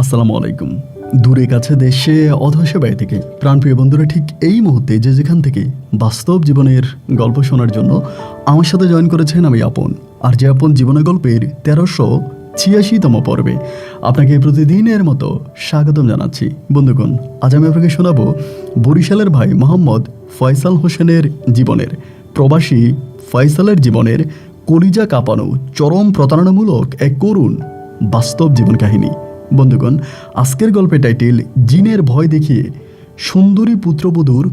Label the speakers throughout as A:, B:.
A: আসসালামু আলাইকুম। দূরে কাছে দেশে অধসে বাড়ি থেকে প্রাণপ্রিয় বন্ধুরা, ঠিক এই মুহূর্তে যে যেখান থেকে বাস্তব জীবনের গল্প শোনার জন্য আমার সাথে জয়েন করেছেন আমি আপন। আর যে আপন জীবনের গল্পের 1386তম পর্বে আপনাকে প্রতিদিনের মতো স্বাগতম জানাচ্ছি। বন্ধুগণ, আজ আমি আপনাকে শোনাবো বরিশালের ভাই মোহাম্মদ ফয়সাল হোসেনের জীবনের, প্রবাসী ফয়সালের জীবনের কলিজা কাঁপানো চরম প্রতারণামূলক এক করুণ বাস্তব জীবন কাহিনী। বন্ধুগণ, আজকের গল্পের টাইটেল জিনের ভয় দেখিয়ে সুন্দরী পুত্রবধূর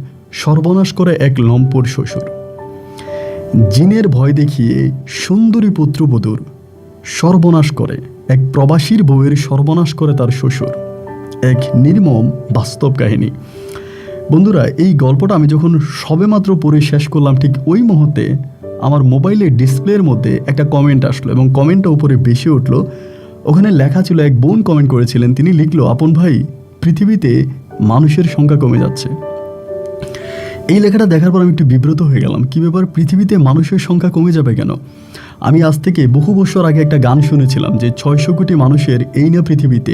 A: সর্বনাশ করে এক লম্পট শ্বশুর। জিনের ভয় দেখিয়ে সুন্দরী পুত্রবধূর সর্বনাশ করে এক প্রবাসীর বউয়ের সর্বনাশ করে তার শ্বশুর, এক নির্মম বাস্তব কাহিনী। বন্ধুরা, এই গল্পটা আমি যখন সবেমাত্র পড়ে শেষ করলাম, ঠিক ওই মুহূর্তে আমার মোবাইলের ডিসপ্লের মধ্যে একটা কমেন্ট আসলো এবং কমেন্টটা উপরে বেশি উঠলো। ওখানে লেখা ছিল, এক বোন কমেন্ট করেছিলেন, তিনি লিখলো, আপন ভাই, পৃথিবীতে মানুষের সংখ্যা কমে যাচ্ছে। এই লেখাটা দেখার পর আমি একটু বিব্রত হয়ে গেলাম। কী ব্যাপার, পৃথিবীতে মানুষের সংখ্যা কমে যাবে কেন? আমি আজ থেকে বহু বছর আগে একটা গান শুনেছিলাম যে 600 কোটি মানুষের এই না পৃথিবীতে,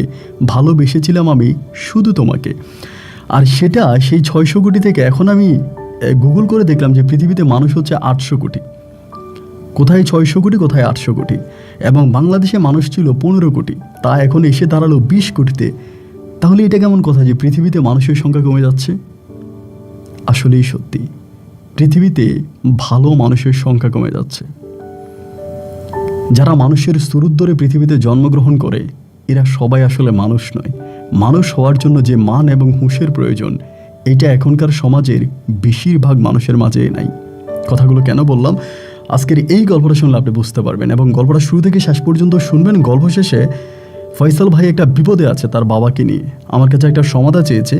A: ভালোবেসেছিলাম আমি শুধু তোমাকে। আর সেটা সেই 600 কোটি থেকে এখন আমি গুগল করে দেখলাম যে পৃথিবীতে মানুষ হচ্ছে 800 কোটি। কোথায় 600 কোটি, কোথায় 800 কোটি। এবং বাংলাদেশে মানুষ ছিল 15 কোটি, তা এখন এসে দাঁড়ালো 20 কোটিতে। তাহলে এটা কেমন কথা যে পৃথিবীতে মানুষের সংখ্যা কমে যাচ্ছে? আসলেই সত্যি, পৃথিবীতে ভালো মানুষের সংখ্যা কমে যাচ্ছে। যারা মানুষের সুরুত ধরে পৃথিবীতে জন্মগ্রহণ করে, এরা সবাই আসলে মানুষ নয়। মানুষ হওয়ার জন্য যে মান এবং হুঁশের প্রয়োজন, এটা এখনকার সমাজের বেশিরভাগ মানুষের মাঝে নাই। কথাগুলো কেন বললাম, আজকের এই গল্পটা শুনলে আপনি বুঝতে পারবেন এবং গল্পটা শুরু থেকে শেষ পর্যন্ত শুনবেন। গল্প শেষে ফয়সাল ভাই একটা বিপদে আছে তার বাবাকে নিয়ে, আমার কাছে একটা সমাধান চেয়েছে।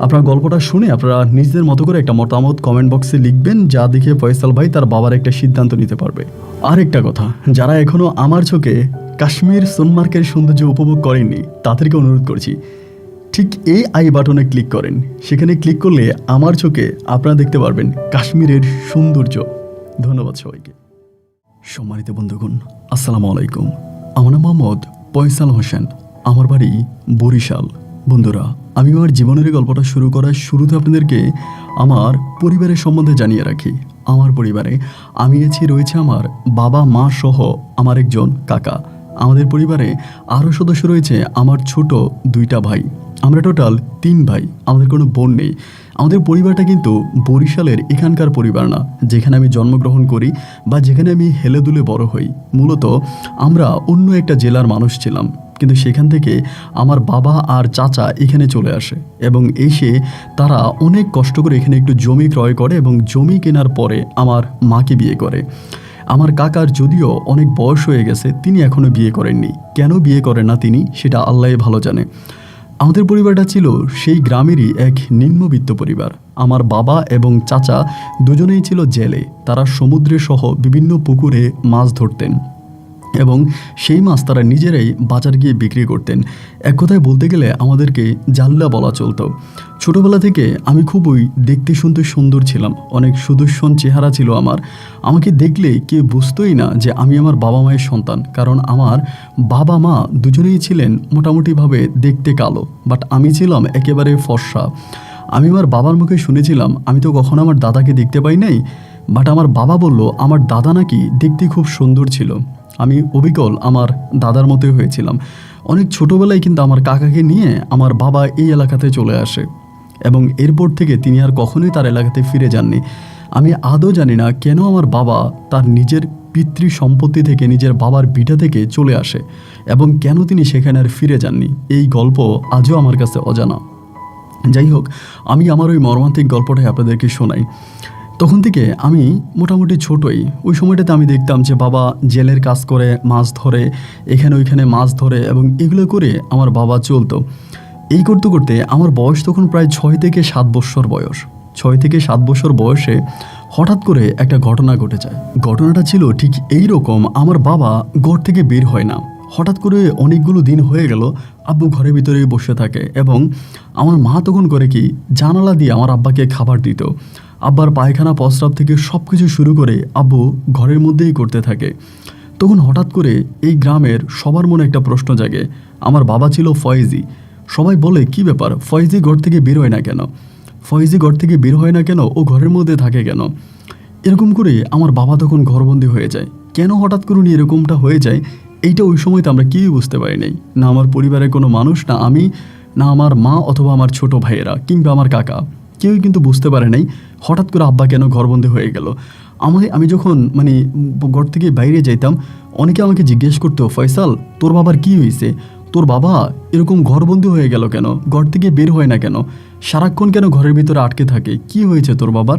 A: আপনার গল্পটা শুনে আপনারা নিজেদের মতো করে একটা মতামত কমেন্ট বক্সে লিখবেন, যা দেখে ফয়সাল ভাই তার বাবার একটা সিদ্ধান্ত নিতে পারবে। আর একটা কথা, যারা এখনও আমার চোখে কাশ্মীর সোনমার্গের সৌন্দর্য উপভোগ করেননি, তাদেরকে অনুরোধ করছি, ঠিক এই আই বাটনে ক্লিক করেন। সেখানে ক্লিক করলে আমার চোখে আপনারা দেখতে পারবেন কাশ্মীরের সৌন্দর্য। ধন্যবাদ সবাইকে। সম্মানিত বন্ধুগণ, আসসালামু আলাইকুম। আমার নাম মোহাম্মদ ফয়সাল হোসেন, আমার বাড়ি বরিশাল। বন্ধুরা, আমি আমার জীবনের গল্পটা শুরু করার শুরুতে আপনাদেরকে আমার পরিবারের সম্বন্ধে জানিয়ে রাখি। আমার পরিবারে আমি রয়েছে আমার বাবা মা সহ আমার একজন কাকা। আমাদের পরিবারে আরও সদস্য রয়েছে আমার ছোট 2টা ভাই। আমরা টোটাল 3 ভাই, আমাদের কোনো বোন নেই। আমাদের পরিবারটা কিন্তু বরিশালের এখানকার পরিবার না, যেখানে আমি জন্মগ্রহণ করি বা যেখানে আমি হেলে দুলে বড় হই। মূলত আমরা অন্য একটা জেলার মানুষ ছিলাম, কিন্তু সেখান থেকে আমার বাবা আর চাচা এখানে চলে আসে এবং এসে তারা অনেক কষ্ট করে এখানে একটু জমি ক্রয় করে এবং জমি কেনার পরে আমার মাকে বিয়ে করে। আমার কাকার যদিও অনেক বয়স হয়ে গেছে, তিনি এখনও বিয়ে করেননি। কেন বিয়ে করেন না তিনি, সেটা আল্লাহই ভালো জানে। আমাদের পরিবারটা ছিল সেই গ্রামেরই এক নিম্নবিত্ত পরিবার। আমার বাবা এবং চাচা দুজনেই ছিল জেলে। তারা সমুদ্রে সহ বিভিন্ন পুকুরে মাছ ধরতেন এবং সেই মাছ তারা নিজেরাই বাজার গিয়ে বিক্রি করতেন। এক কথায় বলতে গেলে আমাদেরকে জাল্লা বলা চলতো। ছোটোবেলা থেকে আমি খুবই দেখতে শুনতে সুন্দর ছিলাম, অনেক সুদর্শন চেহারা ছিল আমার। আমাকে দেখলে কেউ বুঝতোই না যে আমি আমার বাবা মায়ের সন্তান, কারণ আমার বাবা মা দুজনেই ছিলেন মোটামুটিভাবে দেখতে কালো, বাট আমি ছিলাম একেবারে ফর্সা। আমি আমার বাবার মুখে শুনেছিলাম, আমি তো কখনো আমার দাদাকে দেখতে পাই নাই, বাট আমার বাবা বলল আমার দাদা নাকি দেখতে খুব সুন্দর ছিল। আমি অবিকল আমার দাদার মতোই হয়েছিলাম। অনেক ছোটোবেলায় কিন্তু আমার কাকাকে নিয়ে আমার বাবা এই এলাকাতে চলে আসে এবং এরপর থেকে তিনি আর কখনোই তার এলাকাতে ফিরে যাননি। আমি আদৌ জানি না কেন আমার বাবা তার নিজের পিতৃ সম্পত্তি থেকে, নিজের বাবার ভিটা থেকে চলে আসে এবং কেন তিনি সেখানে আর ফিরে যাননি। এই গল্প আজও আমার কাছে অজানা। যাই হোক, আমি আমার ওই মর্মান্তিক গল্পটাই আপনাদেরকে শোনাই। তখন থেকে আমি মোটামুটি ছোটই। ওই সময়টাতে আমি দেখতাম যে বাবা জেলের কাজ করে, মাছ ধরে, এখানে ওইখানে মাছ ধরে এবং এগুলো করে আমার বাবা চলতো। এই করতে করতে আমার বয়স তখন প্রায় 6 থেকে 7 বছর বয়স। 6 থেকে 7 বছর বয়সে হঠাৎ করে একটা ঘটনা ঘটে যায়। ঘটনাটা ছিল ঠিক এই রকম, আমার বাবা ঘর থেকে বের হয় না। হঠাৎ করে অনেকগুলো দিন হয়ে গেল আব্বু ঘরের ভিতরেই বসে থাকে এবং আমার মা তখন করে কি, জানালা দিয়ে আমার আব্বাকে খাবার দিত। আব্বার পায়খানা প্রস্রাব থেকে সব কিছু শুরু করে আব্বু ঘরের মধ্যেই করতে থাকে। তখন হঠাৎ করে এই গ্রামের সবার মনে একটা প্রশ্ন জাগে। আমার বাবা ছিল ফয়েজি। সবাই বলে কি ব্যাপার, ফয়েজি ঘর থেকে বের হয় না কেন, ফয়েজি ঘর থেকে বের হয় না কেন, ও ঘরের মধ্যে থাকে কেন? এরকম করে আমার বাবা তখন ঘরবন্দি হয়ে যায়। কেন হঠাৎ করে উনি এরকমটা হয়ে যায়, এইটা ওই সময় তো আমরা কেউই বুঝতে পারি নাই। না আমার পরিবারের কোনো মানুষ, না আমি, না আমার মা অথবা আমার ছোট ভাইয়েরা কিংবা আমার কাকা, কেউই কিন্তু বুঝতে পারে নাই হঠাৎ করে আব্বা কেন ঘরবন্দি হয়ে গেল। আমি যখন ঘর থেকে বাইরে যাইতাম, অনেকে আমাকে জিজ্ঞেস করতো, ফয়সাল তোর বাবার কি হয়েছে, তোর বাবা এরকম ঘরবন্দি হয়ে গেল কেন, ঘর থেকে বের হয় না কেন, সারাক্ষণ কেন ঘরের ভিতরে আটকে থাকে, কি হয়েছে তোর বাবার?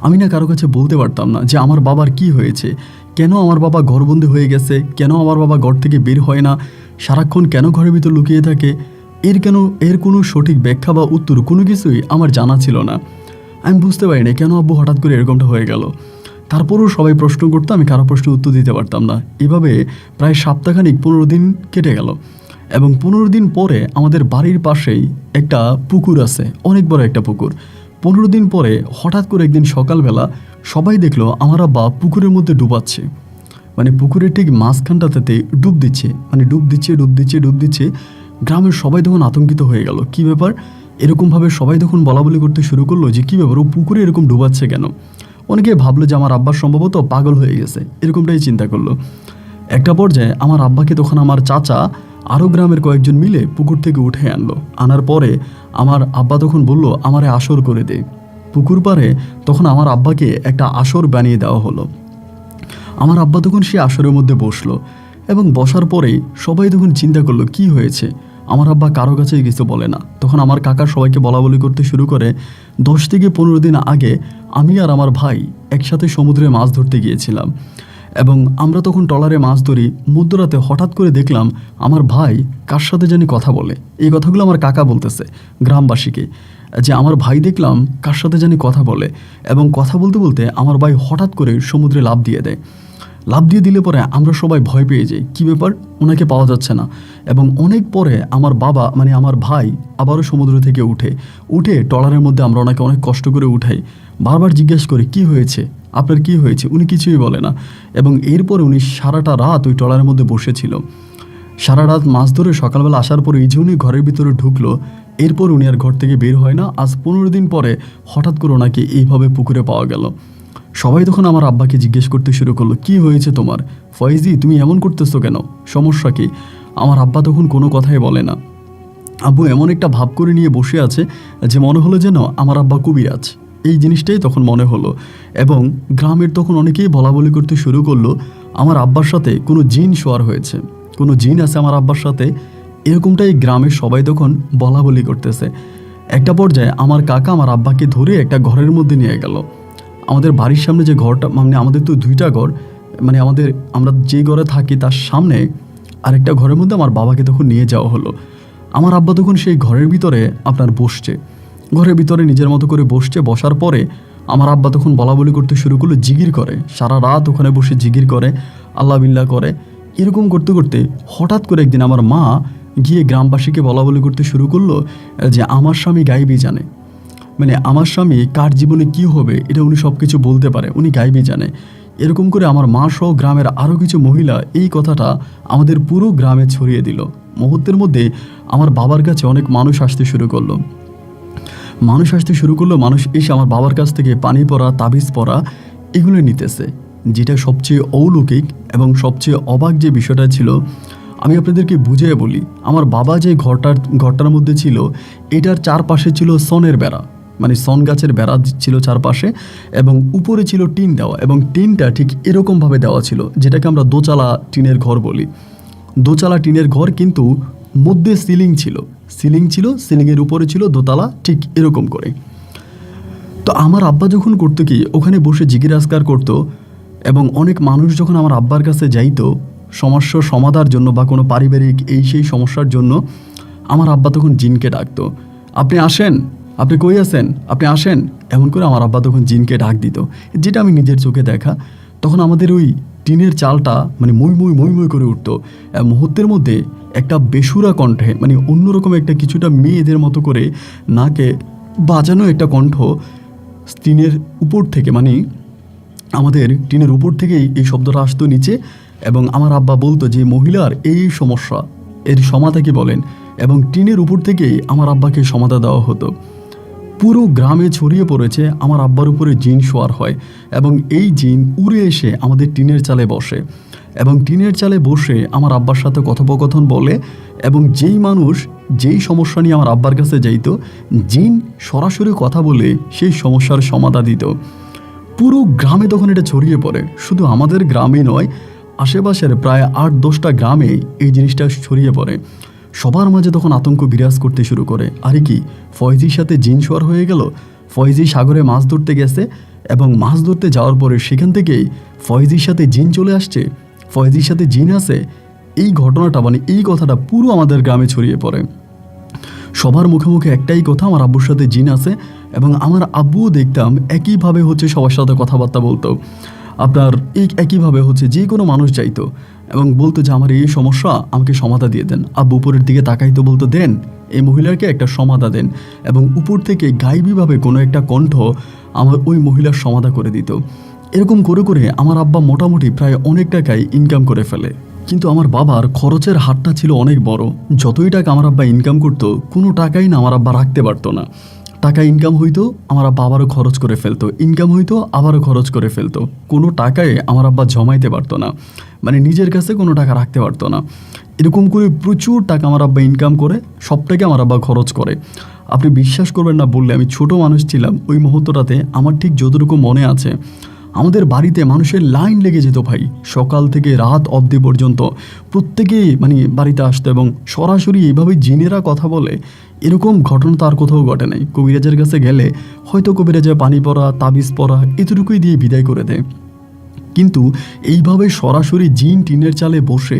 A: আমি না কারো কাছে বলতে পারতাম না যে আমার বাবার কি হয়েছে, কেন আমার বাবা ঘরবন্দি হয়ে গেছে, কেন আমার বাবা ঘর থেকে বের হয় না, সারাক্ষণ কেন ঘরের ভিতর লুকিয়ে থাকে। এর কোনো সঠিক ব্যাখ্যা বা উত্তর কোনো কিছুই আমার জানা ছিল না। আমি বুঝতে পারিনি কেন আব্বু হঠাৎ করে এরকমটা হয়ে গেল। তারপরও সবাই প্রশ্ন করতো, আমি কারো প্রশ্নের উত্তর দিতে পারতাম না। এভাবে প্রায় সপ্তাহখানিক 15 দিন কেটে গেল। এবং 15 দিন পরে আমাদের বাড়ির পাশেই একটা পুকুর আছে, অনেক বড় একটা পুকুর। 15 দিন পরে হঠাৎ করে একদিন সকালবেলা সবাই দেখলো আমার আব্বা পুকুরের মধ্যে ডুবাচ্ছে, পুকুরের ঠিক মাঝখানটাতে ডুব দিচ্ছে, ডুব দিচ্ছে। গ্রামের সবাই তখন আতঙ্কিত হয়ে গেল, কি ব্যাপার, এরকমভাবে সবাই তখন বলাবলি করতে শুরু করলো যে কী ব্যাপার, ও পুকুরে এরকম ডুবাচ্ছে কেন। অনেকে ভাবলো যে আমার আব্বার সম্ভবত পাগল হয়ে গেছে, এরকমটাই চিন্তা করলো। একটা পর্যায়ে আমার আব্বাকে তখন আমার চাচা আরও গ্রামের কয়েকজন মিলে পুকুর থেকে উঠে আনলো। আনার পরে আমার আব্বা তখন বলল, আমারে আসর করে দে। পুকুর পাড়ে তখন আমার আব্বাকে একটা আসর বানিয়ে দেওয়া হলো। আমার আব্বা তখন সে আসরের মধ্যে বসলো এবং বসার পরেই সবাই তখন চিন্তা করলো কি হয়েছে। আমার আব্বা কারো কাছেই কিছু বলে না। তখন আমার কাকা সবাইকে বলাবলি করতে শুরু করে, 10 থেকে 15 দিন আগে আমি আর আমার ভাই একসাথে সমুদ্রে মাছ ধরতে গিয়েছিলাম এবং আমরা তখন ট্রলারে মাছ ধরি। মধ্যরাতে হঠাৎ করে দেখলাম আমার ভাই কার সাথে জানি কথা বলে। এই কথাগুলো আমার কাকা বলতেছে গ্রামবাসীকে, যে আমার ভাই দেখলাম কার সাথে জানি কথা বলে এবং কথা বলতে বলতে আমার ভাই হঠাৎ করে সমুদ্রে লাফ দিয়ে দেয়। লাফ দিয়ে দিলে পরে আমরা সবাই ভয় পেয়ে যাই, কী ব্যাপার, ওনাকে পাওয়া যাচ্ছে না। এবং অনেক পরে আমার বাবা আমার ভাই আবারও সমুদ্র থেকে উঠে ট্রলারের মধ্যে আমরা ওনাকে অনেক কষ্ট করে উঠাই। বারবার জিজ্ঞেস করি কি হয়েছে, আপনার কি হয়েছে, উনি কিছুই বলে না। এবং এরপরে উনি সারাটা রাত ওই ট্রলারের মধ্যে বসেছিল। সারা রাত মাছ ধরে সকালবেলা আসার পরে এই যে উনি ঘরের ভিতরে ঢুকলো, এরপর উনি আর ঘর থেকে বের হয় না। আজ 15 দিন পরে হঠাৎ করে ওনাকে এইভাবে পুকুরে পাওয়া গেল। সবাই তখন আমার আব্বাকে জিজ্ঞেস করতে শুরু করলো, কি হয়েছে তোমার, ফয়েজি তুমি এমন করতেছো কেন, সমস্যা কি? আমার আব্বা তখন কোনো কথাই বলে না। আব্বু এমন একটা ভাব করে নিয়ে বসে আছে যে মনে হলো যেন আমার আব্বা কবিরাজ, এই জিনিসটাই তখন মনে হলো। এবং গ্রামের তখন অনেকেই বলাবলি করতে শুরু করলো আমার আব্বার সাথে কোনো জিন শোয়ার হয়েছে, কোনো জিন আছে আমার আব্বার সাথে, এরকমটাই গ্রামের সবাই তখন বলাবলি করতেছে। একটা পর্যায়ে আমার কাকা আমার আব্বাকে ধরে একটা ঘরের মধ্যে নিয়ে গেল। আমাদের বাড়ির সামনে যে ঘরটা, আমাদের তো 2টা ঘর, আমরা যে ঘরে থাকি তার সামনে আরেকটা ঘরের মধ্যে আমার বাবাকে তখন নিয়ে যাওয়া হলো। আমার আব্বা তখন সেই ঘরের ভিতরে বসছে, ঘরের ভিতরে নিজের মতো করে বসছে। বসার পরে আমার আব্বা তখন বলাবলি করতে শুরু করলো, জিগির করে, সারা রাত ওখানে বসে জিগির করে, আল্লাহ বিল্লাহ করে। এরকম করতে করতে হঠাৎ করে একদিন আমার মা গিয়ে গ্রামবাসীকে বলাবলি করতে শুরু করলো যে আমার স্বামী গায়েবী জানে, আমার স্বামী কার জীবনে কি হবে এটা উনি সব কিছু বলতে পারে, উনি গায়েবী জানে। এরকম করে আমার মা সহ গ্রামের আরও কিছু মহিলা এই কথাটা আমাদের পুরো গ্রামে ছড়িয়ে দিল। মুহূর্তের মধ্যে আমার বাবার কাছে অনেক মানুষ আসতে শুরু করলো। মানুষ এসে আমার বাবার কাছ থেকে পানি পড়া, তাবিজ পড়া এগুলো নিতেছে। যেটা সবচেয়ে অলৌকিক এবং সবচেয়ে অবাক যে বিষয়টা ছিল, আমি আপনাদেরকে বুঝিয়ে বলি। আমার বাবা যে ঘরটার মধ্যে ছিল, এটার চারপাশে ছিল সনের বেড়া, সন গাছের বেড়া ছিল চারপাশে, এবং উপরে ছিল টিন দেওয়া, এবং টিনটা ঠিক এরকমভাবে দেওয়া ছিল, যেটাকে আমরা দোচালা টিনের ঘর বলি। দোচালা টিনের ঘর, কিন্তু মধ্যে সিলিং ছিল, সিলিংয়ের উপরে ছিল দোতলা, ঠিক এরকম করে। তো আমার আব্বা যখন করতো কি, ওখানে বসে জিজ্ঞাসা করতো, এবং অনেক মানুষ যখন আমার আব্বার কাছে যাইতো সমস্যার সমাধার জন্য বা কোনো পারিবারিক সেই সমস্যার জন্য, আমার আব্বা তখন জিনকে ডাকতো, আপনি আসেন, আপনি কই আছেন, আপনি আসেন, এমন করে আমার আব্বা তখন জিনকে ডাক দিত, যেটা আমি নিজের চোখে দেখা। তখন আমাদের ওই টিনের চালটা মই মই করে উঠতো। মুহূর্তের মধ্যে একটা বেসুরা কণ্ঠে, অন্যরকম একটা কিছুটা মেয়েদের মতো করে নাকে বাজানো একটা কণ্ঠ টিনের উপর থেকে, আমাদের টিনের উপর থেকেই এই শব্দটা আসতো নিচে, এবং আমার আব্বা বলতো যে মহিলার এই সমস্যা, এর সমাধা কি বলেন, এবং টিনের উপর থেকেই আমার আব্বাকে সমাধা দেওয়া হতো। পুরো গ্রামে ছড়িয়ে পড়েছে আমার আব্বার উপরে জিন শোয়ার হয়, এবং এই জিন উড়ে এসে আমাদের টিনের চালে বসে, এবং টিনের চালে বসে আমার আব্বার সাথে কথোপকথন বলে, এবং যেই মানুষ যেই সমস্যা নিয়ে আমার আব্বার কাছে যাইত, জিন সরাসরি কথা বলে সেই সমস্যার সমাধা দিত। পুরো গ্রামে তখন এটা ছড়িয়ে পড়ে, শুধু আমাদের গ্রামে নয়, আশেপাশের প্রায় 8-10টা গ্রামে এই জিনিসটা ছড়িয়ে পড়ে। সবার মাঝে তখন আতঙ্ক বিরাজ করতে শুরু করে, আরে কি ফয়েজির সাথে জিন শোয়ার হয়ে গেল। ফয়েজি সাগরে মাছ ধরতে গেছে, এবং মাছ ধরতে যাওয়ার পরে সেখান থেকেই ফয়েজির সাথে জিন চলে আসছে, ফয়েজির সাথে জিন আছে। এই ঘটনাটা মানে এই কথাটা পুরো আমাদের গ্রামে ছড়িয়ে পড়ে। সবার মুখে মুখে একটাই কথা, আমার আব্বুর সাথে জিন আছে, এবং আমার আব্বুও দেখতাম একইভাবে সবার সাথে কথাবার্তা বলতো। আপনার একইভাবে যে কোনো মানুষ চাইতো এবং বলতো যে আমার এই সমস্যা, আমাকে সমাধা দিয়ে দেন। আব্বু উপরের দিকে তাকাইতো, বলতো দেন এই মহিলাকে একটা সমাধা দেন, এবং উপর থেকে গাইবীভাবে কোনো একটা কণ্ঠ আমার ওই মহিলার সমাধা করে দিত। এরকম করে করে আমার আব্বা মোটামুটি প্রায় অনেক টাকাই ইনকাম করে ফেলে। কিন্তু আমার বাবার খরচের হারটা ছিল অনেক বড়। যতই টাকা আমার আব্বা ইনকাম করতো, কোনো টাকাই না আমার আব্বা রাখতে পারতো না। টাকা ইনকাম হইতো, আমার আব্বা আবারও খরচ করে ফেলতো, ইনকাম হইতো, আবারও খরচ করে ফেলতো। কোনো টাকায় আমার আব্বা জমাইতে পারতো না, মানে নিজের কাছে কোনো টাকা রাখতে পারতো না। এরকম করে প্রচুর টাকা আমার আব্বা ইনকাম করে সবটাকে আমার আব্বা খরচ করে। আপনি বিশ্বাস করবেন না বললে, আমি ছোট মানুষ ছিলাম ওই মুহূর্তটাতে। আমার ঠিক যতটুকু মনে আছে, আমাদের বাড়িতে মানুষের লাইন লেগে যেত ভাই, সকাল থেকে রাত অবধি পর্যন্ত প্রত্যেকেই বাড়িতে আসতো, এবং সরাসরি এইভাবে জিনেরা কথা বলে এরকম ঘটনা তো আর কোথাও ঘটে নাই। কবিরাজের কাছে গেলে হয়তো কবিরাজের পানি পড়া, তাবিজ পড়া এতটুকুই দিয়ে বিদায় করে দেয়, কিন্তু এইভাবে সরাসরি জিন টিনের চালে বসে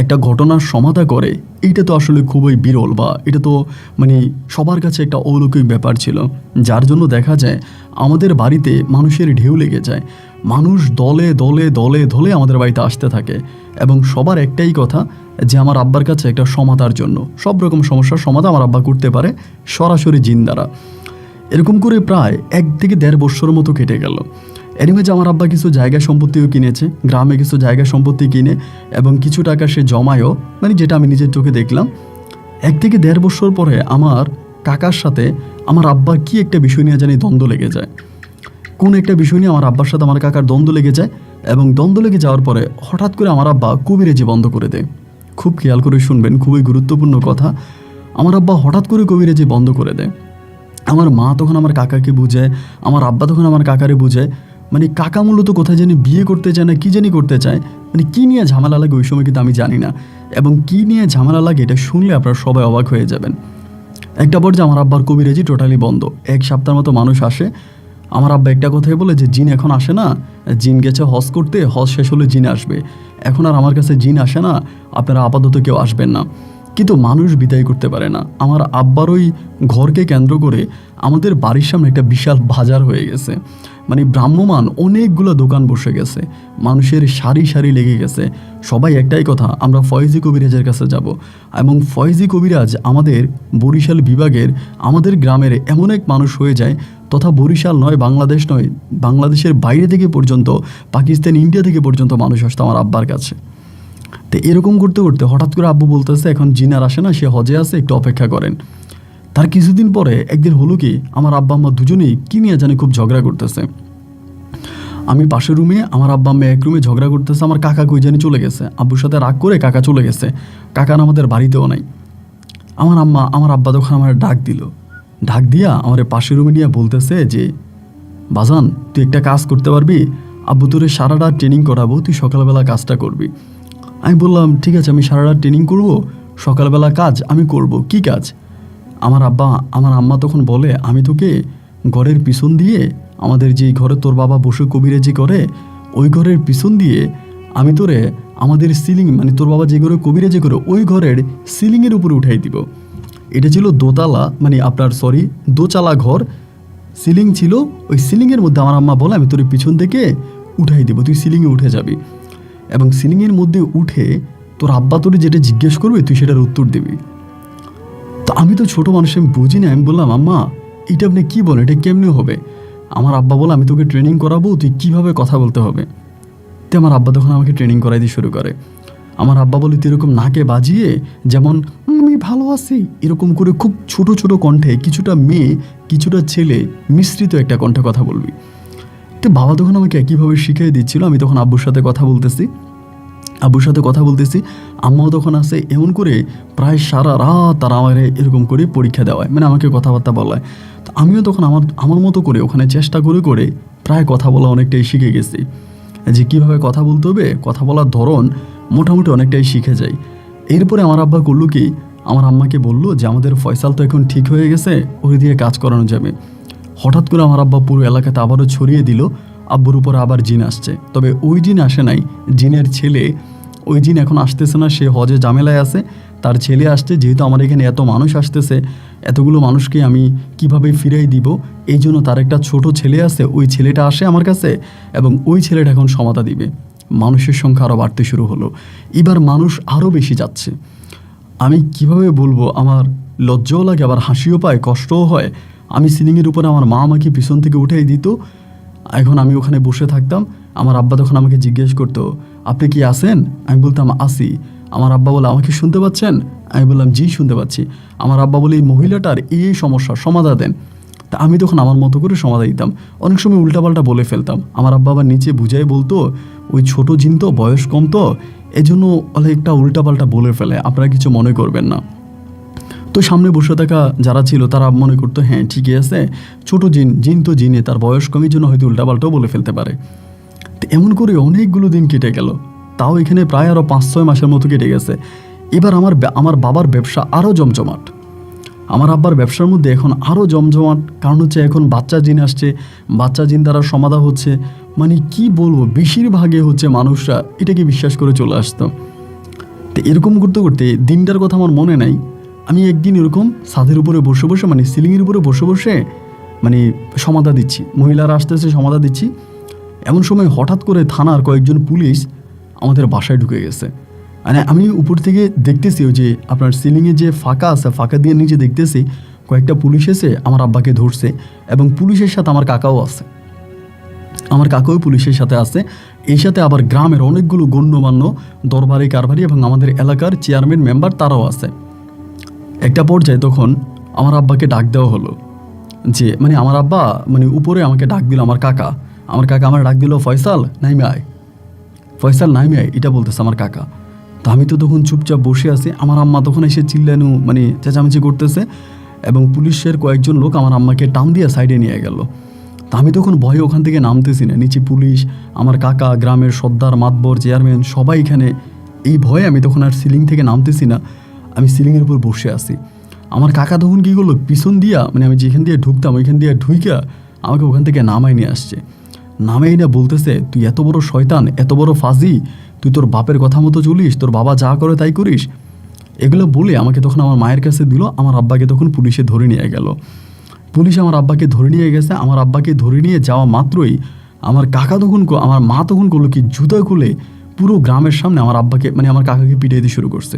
A: একটা ঘটনার সমাধা করে, এইটা তো আসলে খুবই বিরল, বা এটা তো সবার কাছে একটা অলৌকিক ব্যাপার ছিল। যার জন্য দেখা যায় আমাদের বাড়িতে মানুষের ঢেউ লেগে যায়, মানুষ দলে দলে দলে দলে আমাদের বাড়িতে আসতে থাকে, এবং সবার একটাই কথা যে আমার আব্বার কাছে একটা সমাধার জন্য। সব রকম সমস্যার সমাধা আমার আব্বা করতে পারে সরাসরি জিন দ্বারা। এরকম করে প্রায় 1 থেকে 1.5 বছরের মতো কেটে গেল। এর মাঝে আমার আব্বা কিছু জায়গা সম্পত্তিও কিনেছে, গ্রামে কিছু জায়গা সম্পত্তি কিনে, এবং কিছু টাকা সে জমায়ও, যেটা আমি নিজের চোখে দেখলাম। 1 থেকে 1.5 বছর পরে আমার কাকার সাথে আমার আব্বার কি একটা বিষয় নিয়ে জানি দ্বন্দ্ব লেগে যায়। কোন একটা বিষয় নিয়ে আমার আব্বার সাথে আমার কাকার দ্বন্দ্ব লেগে যায়, এবং দ্বন্দ্ব লেগে যাওয়ার পরে হঠাৎ করে আমার আব্বা কবিরাজি বন্ধ করে দেয়। খুব খেয়াল করে শুনবেন, খুবই গুরুত্বপূর্ণ কথা। আমার আব্বা হঠাৎ করে কবিরাজি বন্ধ করে দেয়। আমার মা তখন আমার কাকাকে বুঝায়, আমার আব্বা তখন আমার কাকারে বুঝায়। কাকা মূলত কোথায় জানি বিয়ে করতে চায় না, কি জানি করতে চায়, কী নিয়ে ঝামেলা লাগে ওই সময় কিন্তু আমি জানি না। এবং কী নিয়ে ঝামেলা লাগে এটা শুনলে আপনারা সবাই অবাক হয়ে যাবেন। একটা পর্যায়ে আমার আব্বার কবিরাজি টোটালি বন্ধ। 1 সপ্তাহের মতো মানুষ আসে। আমার আব্বা একটা কথাই বলে যে জিন এখন আসে না, জিন গেছে হজ করতে, হজ শেষ হলে জিন আসবে, এখন আর আমার কাছে জিন আসে না, আপনারা আপাতত কেউ আসবেন না। কিন্তু মানুষ বিদায় করতে পারে না। আমার আব্বার ওই ঘরকে কেন্দ্র করে আমাদের বাড়ির সামনে একটা বিশাল বাজার হয়ে গেছে। ভ্রাম্যমান অনেকগুলো দোকান বসে গেছে, মানুষের সারি সারি লেগে গেছে। সবাই একটাই কথা, আমরা ফয়েজি কবিরাজের কাছে যাব। এবং ফয়েজি কবিরাজ আমাদের বরিশাল বিভাগের, আমাদের গ্রামের এমন এক মানুষ হয়ে যায়, তথা বরিশাল নয়, বাংলাদেশ নয়, বাংলাদেশের বাইরে থেকে পর্যন্ত, পাকিস্তান, ইন্ডিয়া থেকে পর্যন্ত মানুষ আসতো আমার আব্বার কাছে। তো এরকম করতে করতে হঠাৎ করে আব্বু বলতেছে এখন জিন আর আসে না, সে হজে আছে, একটু অপেক্ষা করেন। তার কিছুদিন পরে একদিন হলো কি, আমার আব্বা আম্মা দুজনেই কি নিয়ে জানি খুব ঝগড়া করতেছে। আমি পাশের রুমে, আমার আব্বা আম্মা এক রুমে ঝগড়া করতেছে। আমার কাকা কই জানি চলে গেছে, আব্বুর সাথে রাগ করে কাকা চলে গেছে, কাকা আমাদের বাড়িতেও নাই। আমার আব্বা তখন আমার ডাক দিয়া আমার পাশের রুমে নিয়ে বলতেছে যে বাজান, তুই একটা কাজ করতে পারবি, আব্বু তোরে সারা রাত ট্রেনিং করাবো, তুই সকালবেলা কাজটা করবি। আমি বললাম ঠিক আছে, আমি সারা রাত ট্রেনিং করবো, সকালবেলা কাজ আমি করব। কি কাজ? আমার আম্মা তখন বলে, আমি তোকে ঘরের পিছন দিয়ে, আমাদের যেই ঘরে তোর বাবা বসে কবিরাজি করে, ওই ঘরের পিছন দিয়ে আমি তোরে আমাদের সিলিং, তোর বাবা যে ঘরে কবিরাজি করে ওই ঘরের সিলিংয়ের উপরে উঠাই দিব। এটা ছিল দোতলা, দোচালা ঘর, সিলিং ছিল। ওই সিলিংয়ের মধ্যে আমার আম্মা বলে, আমি তোর পিছন থেকে উঠাই দিব, তুই সিলিংয়ে উঠে যাবি, এবং সিলিংয়ের মধ্যে উঠে তোর আব্বা তোরে যেটা জিজ্ঞেস করবে তুই সেটার উত্তর দিবি। তো আমি তো ছোট মানুষ, আমি বুঝি না। আমি বললাম আম্মা, এটা আপনি কী বলেন, এটা কেমনে হবে? আমার আব্বা বলে আমি তোকে ট্রেনিং করাবো, তুই কীভাবে কথা বলতে হবে। তো আমার আব্বা তখন আমাকে ট্রেনিং করাই দিয়ে শুরু করে। আমার আব্বা বলে তুই এরকম নাকে বাজিয়ে যেমন আমি ভালো আছি এরকম করে খুব ছোট ছোট কণ্ঠে কিছুটা মেয়ে কিছুটা ছেলে মিশ্রিত একটা কণ্ঠে কথা বলবি। তো বাবা তখন আমাকে একইভাবে শিখিয়ে দিচ্ছিল। আমি তখন আব্বুর সাথে কথা বলতেছি, আম্মাও তখন আসে। এমন করে প্রায় সারা রাত তারা আমার এরকম করে পরীক্ষা দেওয়ায়, মানে আমাকে কথাবার্তা বলায়। তো আমিও তখন আমার মতো করে ওখানে চেষ্টা করে প্রায় কথা বলা অনেকটাই শিখে গেছি, যে কীভাবে কথা বলতে হবে, কথা বলার ধরন মোটামুটি অনেকটাই শিখে যাই। এরপরে আমার আব্বা করলো কি, আমার আম্মাকে বলল যে আমাদের ফয়সাল তো এখন ঠিক হয়ে গেছে, ওই দিয়ে কাজ করানো যাবে। হঠাৎ করে আমার আব্বা পুরো এলাকাতে আবারও ছড়িয়ে দিল আব্বুর উপরে আবার জিন আসছে। তবে ওই জিন আসে নাই, জিনের ছেলে, ওই জিন এখন আসতেছে না, সে হজে ঝামেলায় আছে, তার ছেলে আসছে। যেহেতু আমার এখানে এত মানুষ আসতেছে, এতগুলো মানুষকে আমি কিভাবে ফিরাই দিব, এই জন্য তার একটা ছোট ছেলে আছে, ওই ছেলেটা আসে আমার কাছে এবং ওই ছেলেটা এখন সমাধা দিবে। মানুষের সংখ্যা আরও বাড়তে শুরু হলো, এবার মানুষ আরও বেশি যাচ্ছে। আমি কিভাবে বলবো, আমার লজ্জাও লাগে, আবার হাসিও পায়, কষ্টও হয়। আমি সিলিংয়ের উপরে, আমার মা আমাকে পিছন থেকে উঠেই দিত, এখন আমি ওখানে বসে থাকতাম। আমার আব্বা তখন আমাকে জিজ্ঞেস করতো আপনি কি আছেন, আমি বলতাম আসি। আমার আব্বা বলে আমাকে শুনতে পাচ্ছেন, আমি বললাম জি শুনতে পাচ্ছি। আমার আব্বা বলে এই মহিলাটার এই সমস্যার সমাধান দেন। তা আমি তখন আমার মতো করে সমাধান দিতাম, অনেক সময় উল্টাপাল্টা বলে ফেলতাম। আমার আব্বা আবার নিচে বুঝাই বলতো ওই ছোট জিন তো, বয়স কম তো, এজন্য অনেকটা উল্টাপাল্টা বলে ফেলে, আপনারা কিছু মনে করবেন না। তো সামনে বসে থাকা যারা ছিল তারা মনে করতো হ্যাঁ ঠিকই আছে, ছোট জিন তো জিনে, তার বয়স কমের জন্য হয়তো উল্টাপাল্টাও বলে ফেলতে পারে। তো এমন করে অনেকগুলো দিন কেটে গেল, তাও এখানে প্রায় আরও 5-6 মাসের মতো কেটে গেছে। এবার আমার বাবার ব্যবসা আরও জমজমাট, আমার আব্বার ব্যবসার মধ্যে এখন আরও জমজমাট। কারণ হচ্ছে এখন বাচ্চা জিন আসছে, বাচ্চা জিন দ্বারা সমাধা হচ্ছে। মানে কি বলবো, বেশিরভাগে হচ্ছে মানুষরা এটাকে বিশ্বাস করে চলে আসতো। তো এরকম করতে করতে দিনটার কথা আমার মনে নাই, আমি একদিন এরকম ছাদের উপরে বসে বসে, মানে সিলিংয়ের উপরে বসে বসে মানে সমাধা দিচ্ছি, মহিলারা আসতেছে সমাধা দিচ্ছি। এমন সময় হঠাৎ করে থানার কয়েকজন পুলিশ আমাদের বাসায় ঢুকে গেছে। মানে আমি উপর থেকে দেখতেছি ওই যে আপনার সিলিংয়ে যে ফাঁকা আছে, ফাঁকা দিয়ে নিচে দেখতেছি কয়েকটা পুলিশ এসে আমার আব্বাকে ধরছে এবং পুলিশের সাথে আমার কাকাও আছে, আমার কাকাও পুলিশের সাথে আছে। এই সাথে আবার গ্রামের অনেকগুলো গণ্যমান্য দরবারি কারবারি এবং আমাদের এলাকার চেয়ারম্যান মেম্বার তারাও আছে। একটা পর্যায়ে তখন আমার আব্বাকে ডাক দেওয়া হলো, যে মানে আমার আব্বা মানে উপরে আমাকে ডাক দিল, আমার কাকা আমার ডাক দিল ফয়সাল নাইমে আয়, এটা বলতেছে আমার কাকা। তো আমি তো তখন চুপচাপ বসে আছি। আমার আম্মা তখন এসে চিল্লানো মানে চেঁচামেচি করতেছে এবং পুলিশের কয়েকজন লোক আমার আম্মাকে টান দিয়ে সাইডে নিয়ে গেল। তা আমি তখন ভয়ে ওখান থেকে নামতেছি না, নিচে পুলিশ, আমার কাকা, গ্রামের সর্দার, মাতবর, চেয়ারম্যান সবাই এখানে। এই ভয়ে আমি তখন আর সিলিং থেকে নামতেছি না, আমি সিলিংয়ের উপর বসে আছি। আমার কাকা তখন কী করলো, পিছন দিয়া মানে আমি যেখান দিয়ে ঢুকতাম ওইখান দিয়ে ঢুইকা আমাকে ওখান থেকে নামাই নিয়ে আসছে। নামাই না বলতেছে তুই এত বড় শয়তান, এত বড় ফাজি, তুই তোর বাপের কথা মতো চলিস, তোর বাবা যা করে তাই করিস। এগুলো বলে আমাকে তখন আমার মায়ের কাছে দিল। আমার আব্বাকে তখন পুলিশে ধরে নিয়ে গেল। পুলিশ আমার আব্বাকে ধরে নিয়ে গেছে। আমার আব্বাকে ধরে নিয়ে যাওয়া মাত্রই আমার কাকা তখন, আমার মা তখন করলো কি, জুতা খুলে পুরো গ্রামের সামনে আমার আব্বাকে মানে আমার কাকাকে পিটিয়ে দিয়ে শুরু করছে।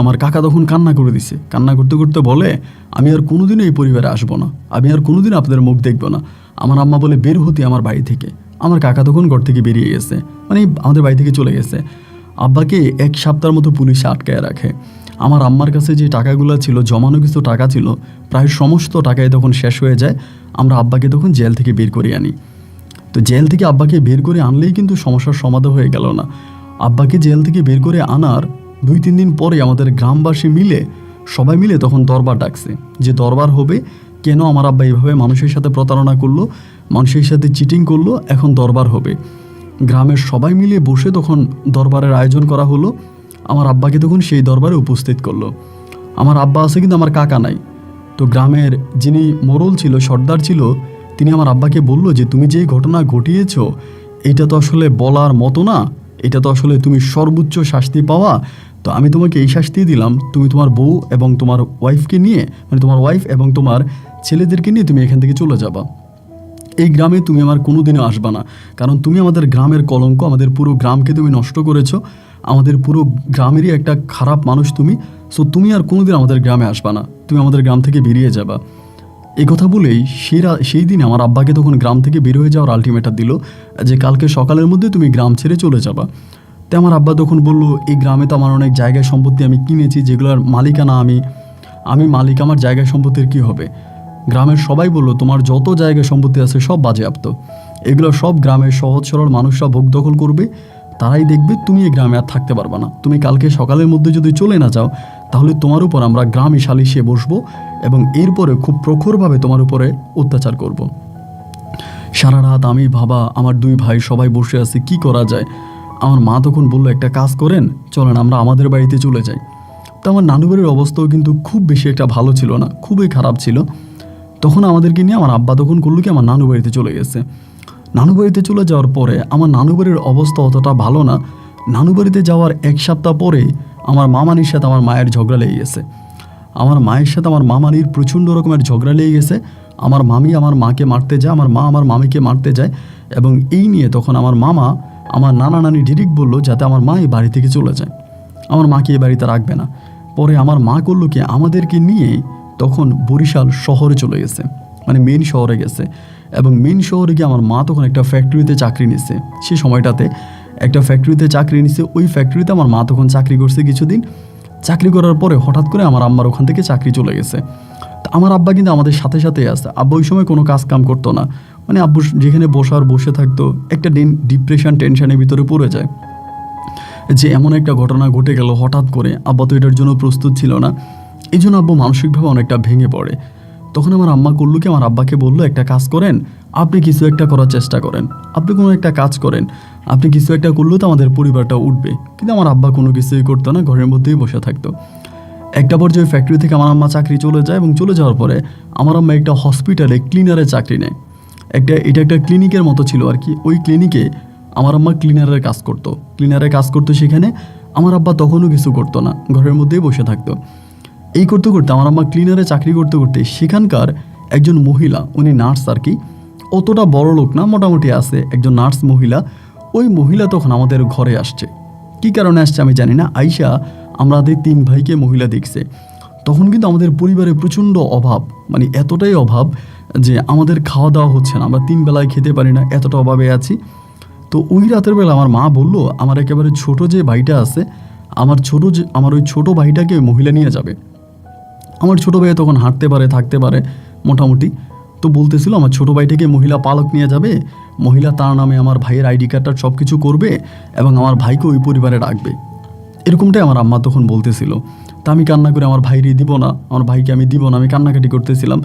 A: আমার কাকা তখন কান্না করে দিছে। কান্না করতে করতে বলে আমি আর কোনোদিনও এই পরিবারে আসবো না, আমি আর কোনোদিন আপনাদের মুখ দেখবো না। আমার আম্মা বলে বের হতে আমার বাড়ি থেকে। আমার কাকা তখন ঘর থেকে বেরিয়ে গেছে, মানে আমাদের বাড়ি থেকে চলে গেছে। আব্বাকে 1 সপ্তাহের মতো পুলিশে আটকায় রাখে। আমার আম্মার কাছে যে টাকাগুলো ছিল, জমানো কিছু টাকা ছিল, প্রায় সমস্ত টাকাই তখন শেষ হয়ে যায়। আমরা আব্বাকে তখন জেল থেকে বের করে আনি। তো জেল থেকে আব্বাকে বের করে আনলেই কিন্তু সমস্যার সমাধান হয়ে গেল না। আব্বাকে জেল থেকে বের করে আনার 2-3 দিন পরে আমাদের গ্রামবাসী সবাই মিলে তখন দরবার ডাকছে, যে দরবার হবে, কেন আমার আব্বা এইভাবে মানুষের সাথে প্রতারণা করলো, মানুষের সাথে চিটিং করলো, এখন দরবার হবে। গ্রামের সবাই মিলে বসে তখন দরবারের আয়োজন করা হলো। আমার আব্বাকে তখন সেই দরবারে উপস্থিত করলো। আমার আব্বা আছে কিন্তু আমার কাকা নাই। তো গ্রামের যিনি মোড়ল ছিল, সর্দার ছিল, তিনি আমার আব্বাকে বলল যে তুমি যেই ঘটনা ঘটিয়েছ এটা তো আসলে বলার মতো না, এটা তো আসলে তুমি সর্বোচ্চ শাস্তি পাওয়া। তো আমি তোমাকে এই শাস্তি দিলাম, তুমি তোমার বউ এবং তোমার ওয়াইফকে নিয়ে, মানে তোমার ওয়াইফ এবং তোমার ছেলেদেরকে নিয়ে তুমি এখান থেকে চলে যাবা। এই গ্রামে তুমি আমার কোনোদিনও আসবা না, কারণ তুমি আমাদের গ্রামের কলঙ্ক, আমাদের পুরো গ্রামকে তুমি নষ্ট করেছো, আমাদের পুরো গ্রামেরই একটা খারাপ মানুষ তুমি। সো তুমি আর কোনোদিন আমাদের গ্রামে আসবা না, তুমি আমাদের গ্রাম থেকে বেরিয়ে যাবা। এই কথা বলেই সেই দিন আমার আব্বাকে তখন গ্রাম থেকে বের হয়ে যাওয়ার আলটিমেটাম দিল যে কালকে সকালের মধ্যে তুমি গ্রাম ছেড়ে চলে যাবা। তাই আমার আব্বা তখন বলল, এই গ্রামে তো আমার অনেক জায়গায় সম্পত্তি আমি কিনেছি, যেগুলোর মালিকানা আমি মালিক, আমার জায়গা সম্পত্তির কী হবে? গ্রামের সবাই বলল, তোমার যত জায়গা সম্পত্তি আছে সব বাজেয়াপ্ত, এগুলো সব গ্রামের সহজ সরল মানুষরা ভোগ দখল করবে, তারাই দেখবে তুমি এই গ্রামে আর থাকতে পারবে না। তুমি কালকে সকালের মধ্যে যদি চলে না যাও তাহলে তোমার উপর আমরা গ্রামে সালিশে বসবো এবং এরপরে খুব প্রখরভাবে তোমার উপরে অত্যাচার করব। সারা রাত আমি, বাবা, আমার 2 ভাই সবাই বসে আছি, কি করা যায়? আমার মা তখন বলল, একটা কাজ করেন, চলেন আমরা আমাদের বাড়িতে চলে যাই। তো আমার নানু বাড়ির অবস্থাও কিন্তু খুব বেশি একটা ভালো ছিল না, খুবই খারাপ ছিল। তখন আমাদেরকে নিয়ে আমার আব্বা তখন করলো কি, আমার নানু বাড়িতে চলে গেছে। নানু বাড়িতে চলে যাওয়ার পরে আমার নানু বাড়ির অবস্থা অতটা ভালো না। নানু বাড়িতে যাওয়ার 1 সপ্তাহ পরে আমার মামানির সাথে আমার মায়ের ঝগড়া লেগে গেছে। আমার মায়ের সাথে আমার মামানির প্রচণ্ড রকমের ঝগড়া লেগে গেছে। আমার মামি আমার মাকে মারতে যায়, আমার মা আমার মামিকে মারতে যায়, এবং এই নিয়ে তখন আমার মামা আমার নানা নানি ডিরেক্ট বললো যাতে আমার মা এই বাড়ি থেকে চলে যায়, আমার মাকে এই বাড়িতে রাখবে না। পরে আমার মা করলো কি, আমাদেরকে নিয়ে তখন বরিশাল শহরে চলে গেছে, মানে মেন শহরে গেছে। এবং মেন শহরে গিয়ে আমার মা তখন একটা ফ্যাক্টরিতে চাকরি নিছে। সে সময়টাতে একটা ফ্যাক্টরিতে চাকরি নিছে। ওই ফ্যাক্টরিতে আমার মা তখন চাকরি করছে কিছুদিন। চাকরি করার পরে হঠাৎ করে আমার আম্মার ওখান থেকে চাকরি চলে গেছে। তা আমার আব্বা কিন্তু আমাদের সাথে সাথেই আছে। আব্বা ওই সময় কোনো কাজ কাম করতো না, মানে আব্বু যেখানে বসে থাকতো, একটা ডিপ্রেশন টেনশনের ভিতরে পড়ে যায় যে এমন একটা ঘটনা ঘটে গেল হঠাৎ করে। আব্বা তো এটার জন্য প্রস্তুত ছিল না, এই জন্য আব্বু মানসিকভাবে অনেকটা ভেঙে পড়ে। তখন আমার আম্মা করলো কি, আমার আব্বাকে বললো, একটা কাজ করেন, আপনি কিছু একটা করার চেষ্টা করেন, আপনি কোনো একটা কাজ করেন, আপনি কিছু একটা করলেও তো আমাদের পরিবারটা উঠবে। কিন্তু আমার আব্বা কোনো কিছুই করতো না, ঘরের মধ্যেই বসে থাকতো। একটা পর্যায়ে ফ্যাক্টরি থেকে আমার আম্মা চাকরি চলে যায়, এবং চলে যাওয়ার পরে আমার আম্মা একটা হসপিটালে ক্লিনারের চাকরি নেয়। এটা একটা ক্লিনিকের মতো ছিল আর কি। ওই ক্লিনিকে আমার আম্মা ক্লিনারের কাজ করতো সেখানে। আমার আব্বা তখনও কিছু করতো না, ঘরের মধ্যেই বসে থাকতো। এই করতে করতে আমার আম্মা ক্লিনারে চাকরি করতে করতে সেখানকার একজন মহিলা, উনি নার্স আর কি, অতটা বড় লোক না, মোটামুটি আছে, একজন নার্স মহিলা। ওই মহিলা তখন আমাদের ঘরে আসছে। কি কারণে আসছে আমি জানি না। আইসা আমাদের 3 ভাইকে মহিলা দেখছে। তখন কিন্তু আমাদের পরিবারে প্রচণ্ড অভাব, মানে এতটাই অভাব যে আমাদের খাওয়া দাওয়া হচ্ছে না, আমরা 3 বেলায় খেতে পারি না, এতটা অভাবে আছি। তো ওই রাতের বেলা আমার মা বলল, আমার একেবারে ছোট যে ভাইটা আছে, আমার ওই ছোট ভাইটাকে মহিলা নিয়ে যাবে। আমার ছোটো ভাই তখন হাঁটতে পারে, থাকতে পারে মোটামুটি। তো বলতেছিল আমার ছোটো ভাইটাকে মহিলা পালক নিয়ে যাবে, মহিলা তার নামে আমার ভাইয়ের আইডি কার্ডটা সব কিছু করবে এবং আমার ভাইকে ওই পরিবারে রাখবে, এরকমটাই আমার আম্মা তখন বলতেছিল। তা আমি কান্না করে আমার ভাইরে দিব না, আমার ভাইকে আমি দিব না, আমি কান্নাকাটি করতেছিলাম।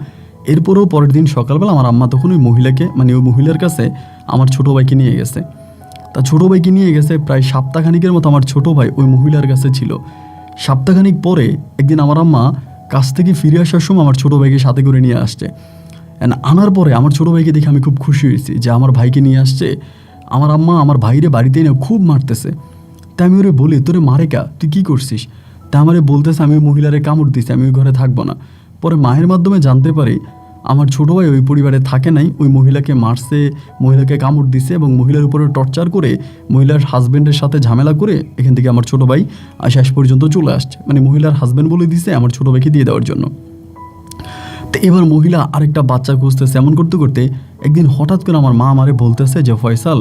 A: এরপরেও পরের দিন সকালবেলা আমার আম্মা তখন ওই মহিলাকে, মানে ওই মহিলার কাছে আমার ছোটো ভাইকে নিয়ে গেছে। তা ছোটো ভাইকে নিয়ে গেছে, প্রায় সপ্তাহখানিকের মতো আমার ছোটো ভাই ওই মহিলার কাছে ছিল। সপ্তাহখানিক পরে একদিন আমার আম্মা কাছ থেকে ফিরে আসার সময় আমার ছোটো ভাইকে সাথে করে নিয়ে আসছে। আনার পরে আমার ছোটো ভাইকে দেখে আমি খুব খুশি হয়েছি যে আমার ভাইকে নিয়ে আসছে। আমার আম্মা আমার ভাইরে বাড়িতে এনে খুব মারতেছে। তাই আমি ওরে বলি, তোরে মারে কা, তুই কী করছিস? তা আমারে বলতেছে আমি ওই মহিলারে কামড় দিছি, আমি ওই ঘরে থাকবো না। পরে মায়ের মাধ্যমে জানতে পারি আমার ছোটো ভাই ওই পরিবারে থাকে নাই, ওই মহিলাকে মারছে, মহিলাকে কামড় দিছে এবং মহিলার উপরে টর্চার করে, মহিলার হাজব্যান্ডের সাথে ঝামেলা করে এখান থেকে আমার ছোটো ভাই শেষ পর্যন্ত চলে আসছে। মানে মহিলার হাজব্যান্ড বলে দিছে আমার ছোটো ভাইকে দিয়ে দেওয়ার জন্য। তো এবার মহিলা আরেকটা বাচ্চা খুঁজতেছে। এমন করতে করতে একদিন হঠাৎ করে আমার মা আমারে বলতেছে যে, ফয়সাল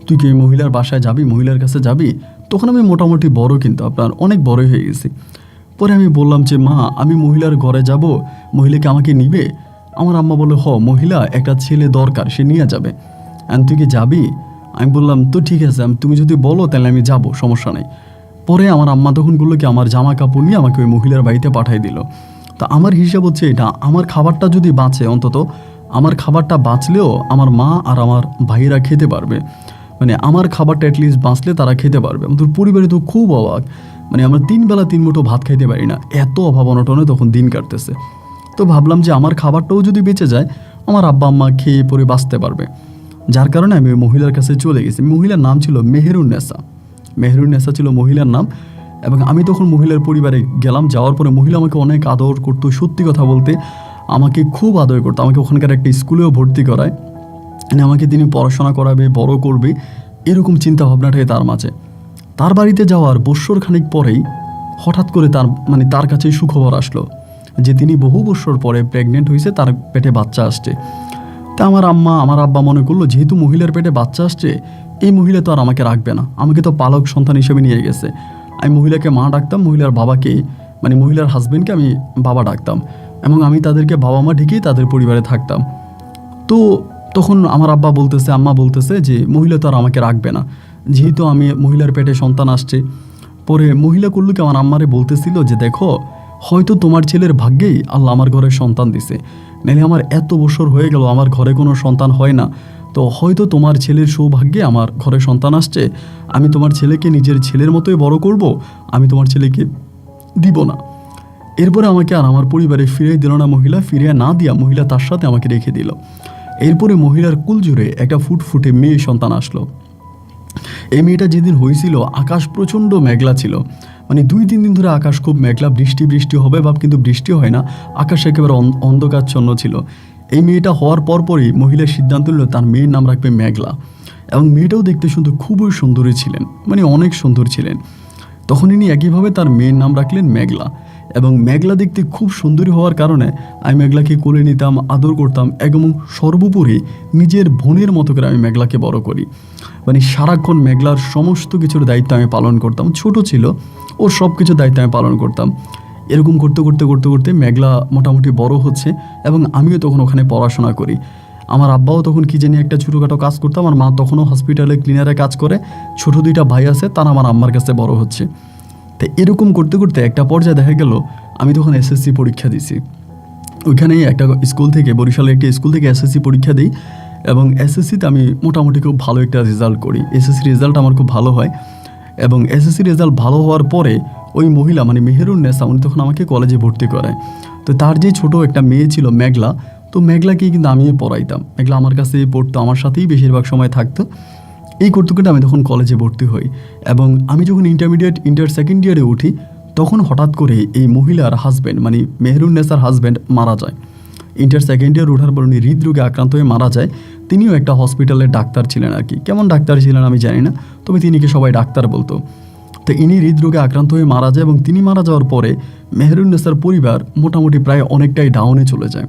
A: তুই কি মহিলার বাসায় যাবি, মহিলার কাছে যাবি? তখন আমি মোটামুটি বড়, কিন্তু আপনার অনেক বড়ই হয়ে গেছি। পরে আমি বললাম যে, মা আমি মহিলার ঘরে যাব, মহিলাকে আমাকে নিবে? আমার আম্মা বলে, মহিলা একটা ছেলে দরকার, সে নিয়ে যাবে, তুই কি যাবি? আমি বললাম তো ঠিক আছে, তুমি যদি বলো তাহলে আমি যাব, সমস্যা নেই। পরে আমার আম্মা তখন বললো কি, আমার জামা কাপড় নিয়ে আমাকে ওই মহিলার বাড়িতে পাঠিয়ে দিল। তা আমার হিসাব হচ্ছে এটা, আমার খাবারটা যদি বাঁচে, অন্তত আমার খাবারটা বাঁচলেও আমার মা আর আমার ভাইয়েরা খেতে পারবে, মানে আমার খাবারটা অ্যাটলিস্ট বাঁচলে তারা খেতে পারবে। আমাদের পরিবারে তো খুব অবাক, মানে আমরা 3 বেলা 3 মুঠো ভাত খাইতে পারি না, এত অভাব অনটনে তখন দিন কাটতেছে। তো ভাবলাম যে আমার খাবারটাও যদি বেঁচে যায়, আমার আব্বা আম্মা খেয়ে পরে বাঁচতে পারবে। যার কারণে আমি ওই মহিলার কাছে চলে গেছি। মহিলার নাম ছিল মেহেরুন্নেসা ছিল মহিলার নাম। এবং আমি তখন মহিলার পরিবারে গেলাম। যাওয়ার পরে মহিলা আমাকে অনেক আদর করতো, সত্যি কথা বলতে আমাকে খুব আদর করতো। আমাকে ওখানকার একটা স্কুলেও ভর্তি করায়, মানে আমাকে তিনি পড়াশোনা করাবে, বড় করবে, এরকম চিন্তা ভাবনাটাই তার মাঝে। তার বাড়িতে যাওয়ার বৎসর খানিক পরেই হঠাৎ করে তার কাছে সুখবর আসলো যে তিনি বহু বছর পরে প্রেগনেন্ট হয়েছে, তার পেটে বাচ্চা আসছে। তা আমার আব্বা মনে করলো যেহেতু মহিলার পেটে বাচ্চা আসছে, এই মহিলা তো আর আমাকে রাখবে না, আমাকে তো পালক সন্তান হিসেবে নিয়ে গেছে। আমি মহিলাকে মা ডাকতাম, মহিলার বাবাকে মানে মহিলার হাজবেন্ডকে আমি বাবা ডাকতাম, এবং আমি তাদেরকে বাবা মা ডেকেই তাদের পরিবারে থাকতাম। তো তখন আমার আম্মা বলতেছে যে মহিলা তো আর আমাকে রাখবে না, যেহেতু আমি মহিলার পেটে সন্তান আসছে। পরে মহিলা করলো কি, আমার আম্মারে বলতেছিল যে দেখো, হয়তো তোমার ছেলের ভাগ্যেই আল্লাহ আমার ঘরে সন্তান দিছে, নাহলে আমার এত বছর হয়ে গেল আমার ঘরে কোনো সন্তান হয় না, তো হয়তো তোমার ছেলের সৌভাগ্যে আমার ঘরে সন্তান আসছে, আমি তোমার ছেলেকে নিজের ছেলের মতোই বড় করব, আমি তোমার ছেলেকে দিব না। এরপরে আমাকে আর আমার পরিবারে ফিরিয়ে দিল না মহিলা, ফিরিয়ে না দিয়া মহিলা তার সাথে আমাকে রেখে দিল। এরপরে মহিলার কুল জুড়ে একটা ফুটফুটে মেয়ে সন্তান আসলো। এই মেয়েটা যেদিন হয়েছিল আকাশ প্রচণ্ড মেঘলা ছিল, মানে 2-3 দিন ধরে আকাশ খুব মেঘলা, বৃষ্টি হবে ভাব, কিন্তু বৃষ্টি হয় না, আকাশ একেবারে অন্ধকারচ্ছন্ন ছিল। এই মেয়েটা হওয়ার পরপরই মহিলার সিদ্ধান্ত নিল তার মেয়ের নাম রাখবে মেঘলা, এবং মেয়েটাও দেখতে শুনতে খুবই সুন্দরী ছিলেন, মানে অনেক সুন্দর ছিলেন। তখন ইনি একইভাবে তার মেয়ের নাম রাখলেন মেঘলা। এবং মেঘলা দেখতে খুব সুন্দরী হওয়ার কারণে আমি মেঘলাকে কোলে নিতাম, আদর করতাম, এবং সর্বোপরি নিজের বোনের মতো করে আমি মেঘলাকে বড় করি। মানে সারাক্ষণ মেঘলার সমস্ত কিছুর দায়িত্ব আমি পালন করতাম, ছোট ছিল, ওর সব কিছুর দায়িত্ব আমি পালন করতাম। এরকম করতে করতে করতে করতে মেঘলা মোটামুটি বড় হচ্ছে, এবং আমিও তখন ওখানে পড়াশোনা করি। আমার আব্বাও তখন কি জানি একটা ছোটোখাটো কাজ করতো, আমার মা তখনও হসপিটালে ক্লিনারে কাজ করে, ছোট 2টা ভাই আছে, তারা আমার আম্মার কাছে বড় হচ্ছে। তো এরকম করতে করতে একটা পর্যায়ে দেখা গেল আমি তখন এসএসসি পরীক্ষা দিছি। ওইখানেই একটা স্কুল থেকে, বরিশালের একটি স্কুল থেকে এসএসসি পরীক্ষা দিই, এবং এসএসসিতে আমি মোটামুটি খুব ভালো একটা রেজাল্ট করি। এসএসসি রেজাল্ট আমার খুব ভালো হয়, এবং এসএসসি রেজাল্ট ভালো হওয়ার পরে ওই মহিলা মানে মেহেরুন্নেসা, উনি তখন আমাকে কলেজে ভর্তি করায়। তো তার যে ছোট একটা মেয়ে ছিল মেঘলা, তো মেঘলাকেই কিন্তু আমিই পড়াইতাম, মেঘলা আমার কাছে পড়তো, আমার সাথেই বেশিরভাগ সময় থাকতো। এই করতে করতে আমি তখন কলেজে ভর্তি হই, এবং আমি যখন ইন্টার সেকেন্ড ইয়ারে উঠি, তখন হঠাৎ করে এই মহিলার হাজব্যান্ড মানে মেহেরুন্নেসার হাজব্যান্ড মারা যায়। ইন্টার সেকেন্ড ইয়ার ওঠার পর উনি হৃদরোগে আক্রান্ত হয়ে মারা যায়। তিনিও একটা হসপিটালের ডাক্তার ছিলেন আর কি, কেমন ডাক্তার ছিলেন আমি জানি না, তবে তিনিকে সবাই ডাক্তার বলতো। তো ইনি হৃদরোগে আক্রান্ত হয়ে মারা যায়, এবং তিনি মারা যাওয়ার পরে মেহেরুন্নেসার পরিবার মোটামুটি প্রায় অনেকটাই ডাউনে চলে যায়,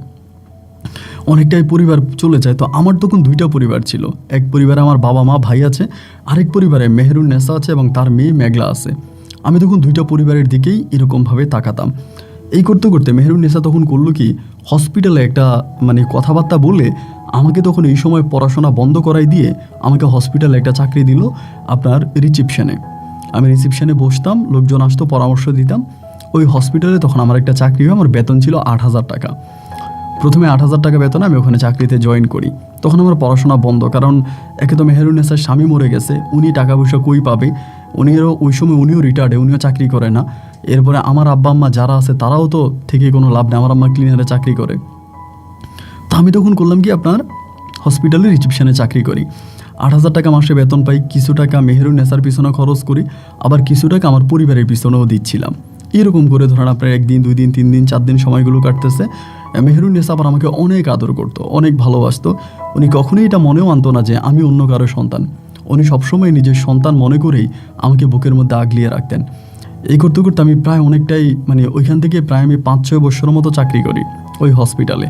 A: অনেকটাই পরিবার চলে যায়। তো আমার তখন 2টা পরিবার ছিল, এক পরিবারে আমার বাবা মা ভাই আছে, আরেক পরিবারে মেহেরুন্নেসা আছে এবং তার মেয়ে মেঘলা আছে। আমি তখন 2টা পরিবারের দিকেই এরকমভাবে তাকাতাম। এই করতে করতে মেহেরুন্নেসা তখন করলো কি, হসপিটালে একটা মানে কথাবার্তা বলে আমাকে তখন এই সময় পড়াশোনা বন্ধ করাই দিয়ে আমাকে হসপিটালে একটা চাকরি দিল আপনার রিসেপশনে। আমি রিসেপশনে বসতাম, লোকজন আসতো, পরামর্শ দিতাম। ওই হসপিটালে তখন আমার একটা চাকরি হয়, আমার বেতন ছিল 8,000 টাকা। প্রথমে 8,000 টাকা বেতনে আমি ওখানে চাকরিতে জয়েন করি। তখন আমার পড়াশোনা বন্ধ, কারণ একে তো মেহেরুন্নেসার স্বামী মরে গেছে, উনি টাকা পয়সা কই পাবে, ওই সময় উনিও রিটায়ার্ডে, উনিও চাকরি করে না। এরপরে আমার আব্বা আম্মা যারা আছে তারাও তো থেকে কোনো লাভ নেই, আমার আম্মা ক্লিনারে চাকরি করে। তো আমি তখন করলাম কি, আপনার হসপিটালে রিসেপশনে চাকরি করি, 8,000 টাকা মাসে বেতন পাই, কিছু টাকা মেহেরুন্নেসার পিছনে খরচ করি, আবার কিছু টাকা আমার পরিবারের পিছনেও দিচ্ছিলাম। এরকম করে ধরেন আপনার 1 দিন 2 দিন 3 দিন 4 দিন সময়গুলো কাটতেছে। মেহেরুন্নেসা আবার আমাকে অনেক আদর করতো, অনেক ভালোবাসতো। উনি কখনোই এটা মনেও আনতো না যে আমি অন্য কারো সন্তান, উনি সবসময় নিজের সন্তান মনে করেই আমাকে বুকের মধ্যে আগলিয়ে রাখতেন। এই করতে করতে আমি প্রায় অনেকটাই মানে ওইখান থেকে প্রায় আমি 5-6 বছরের মতো চাকরি করি ওই হসপিটালে।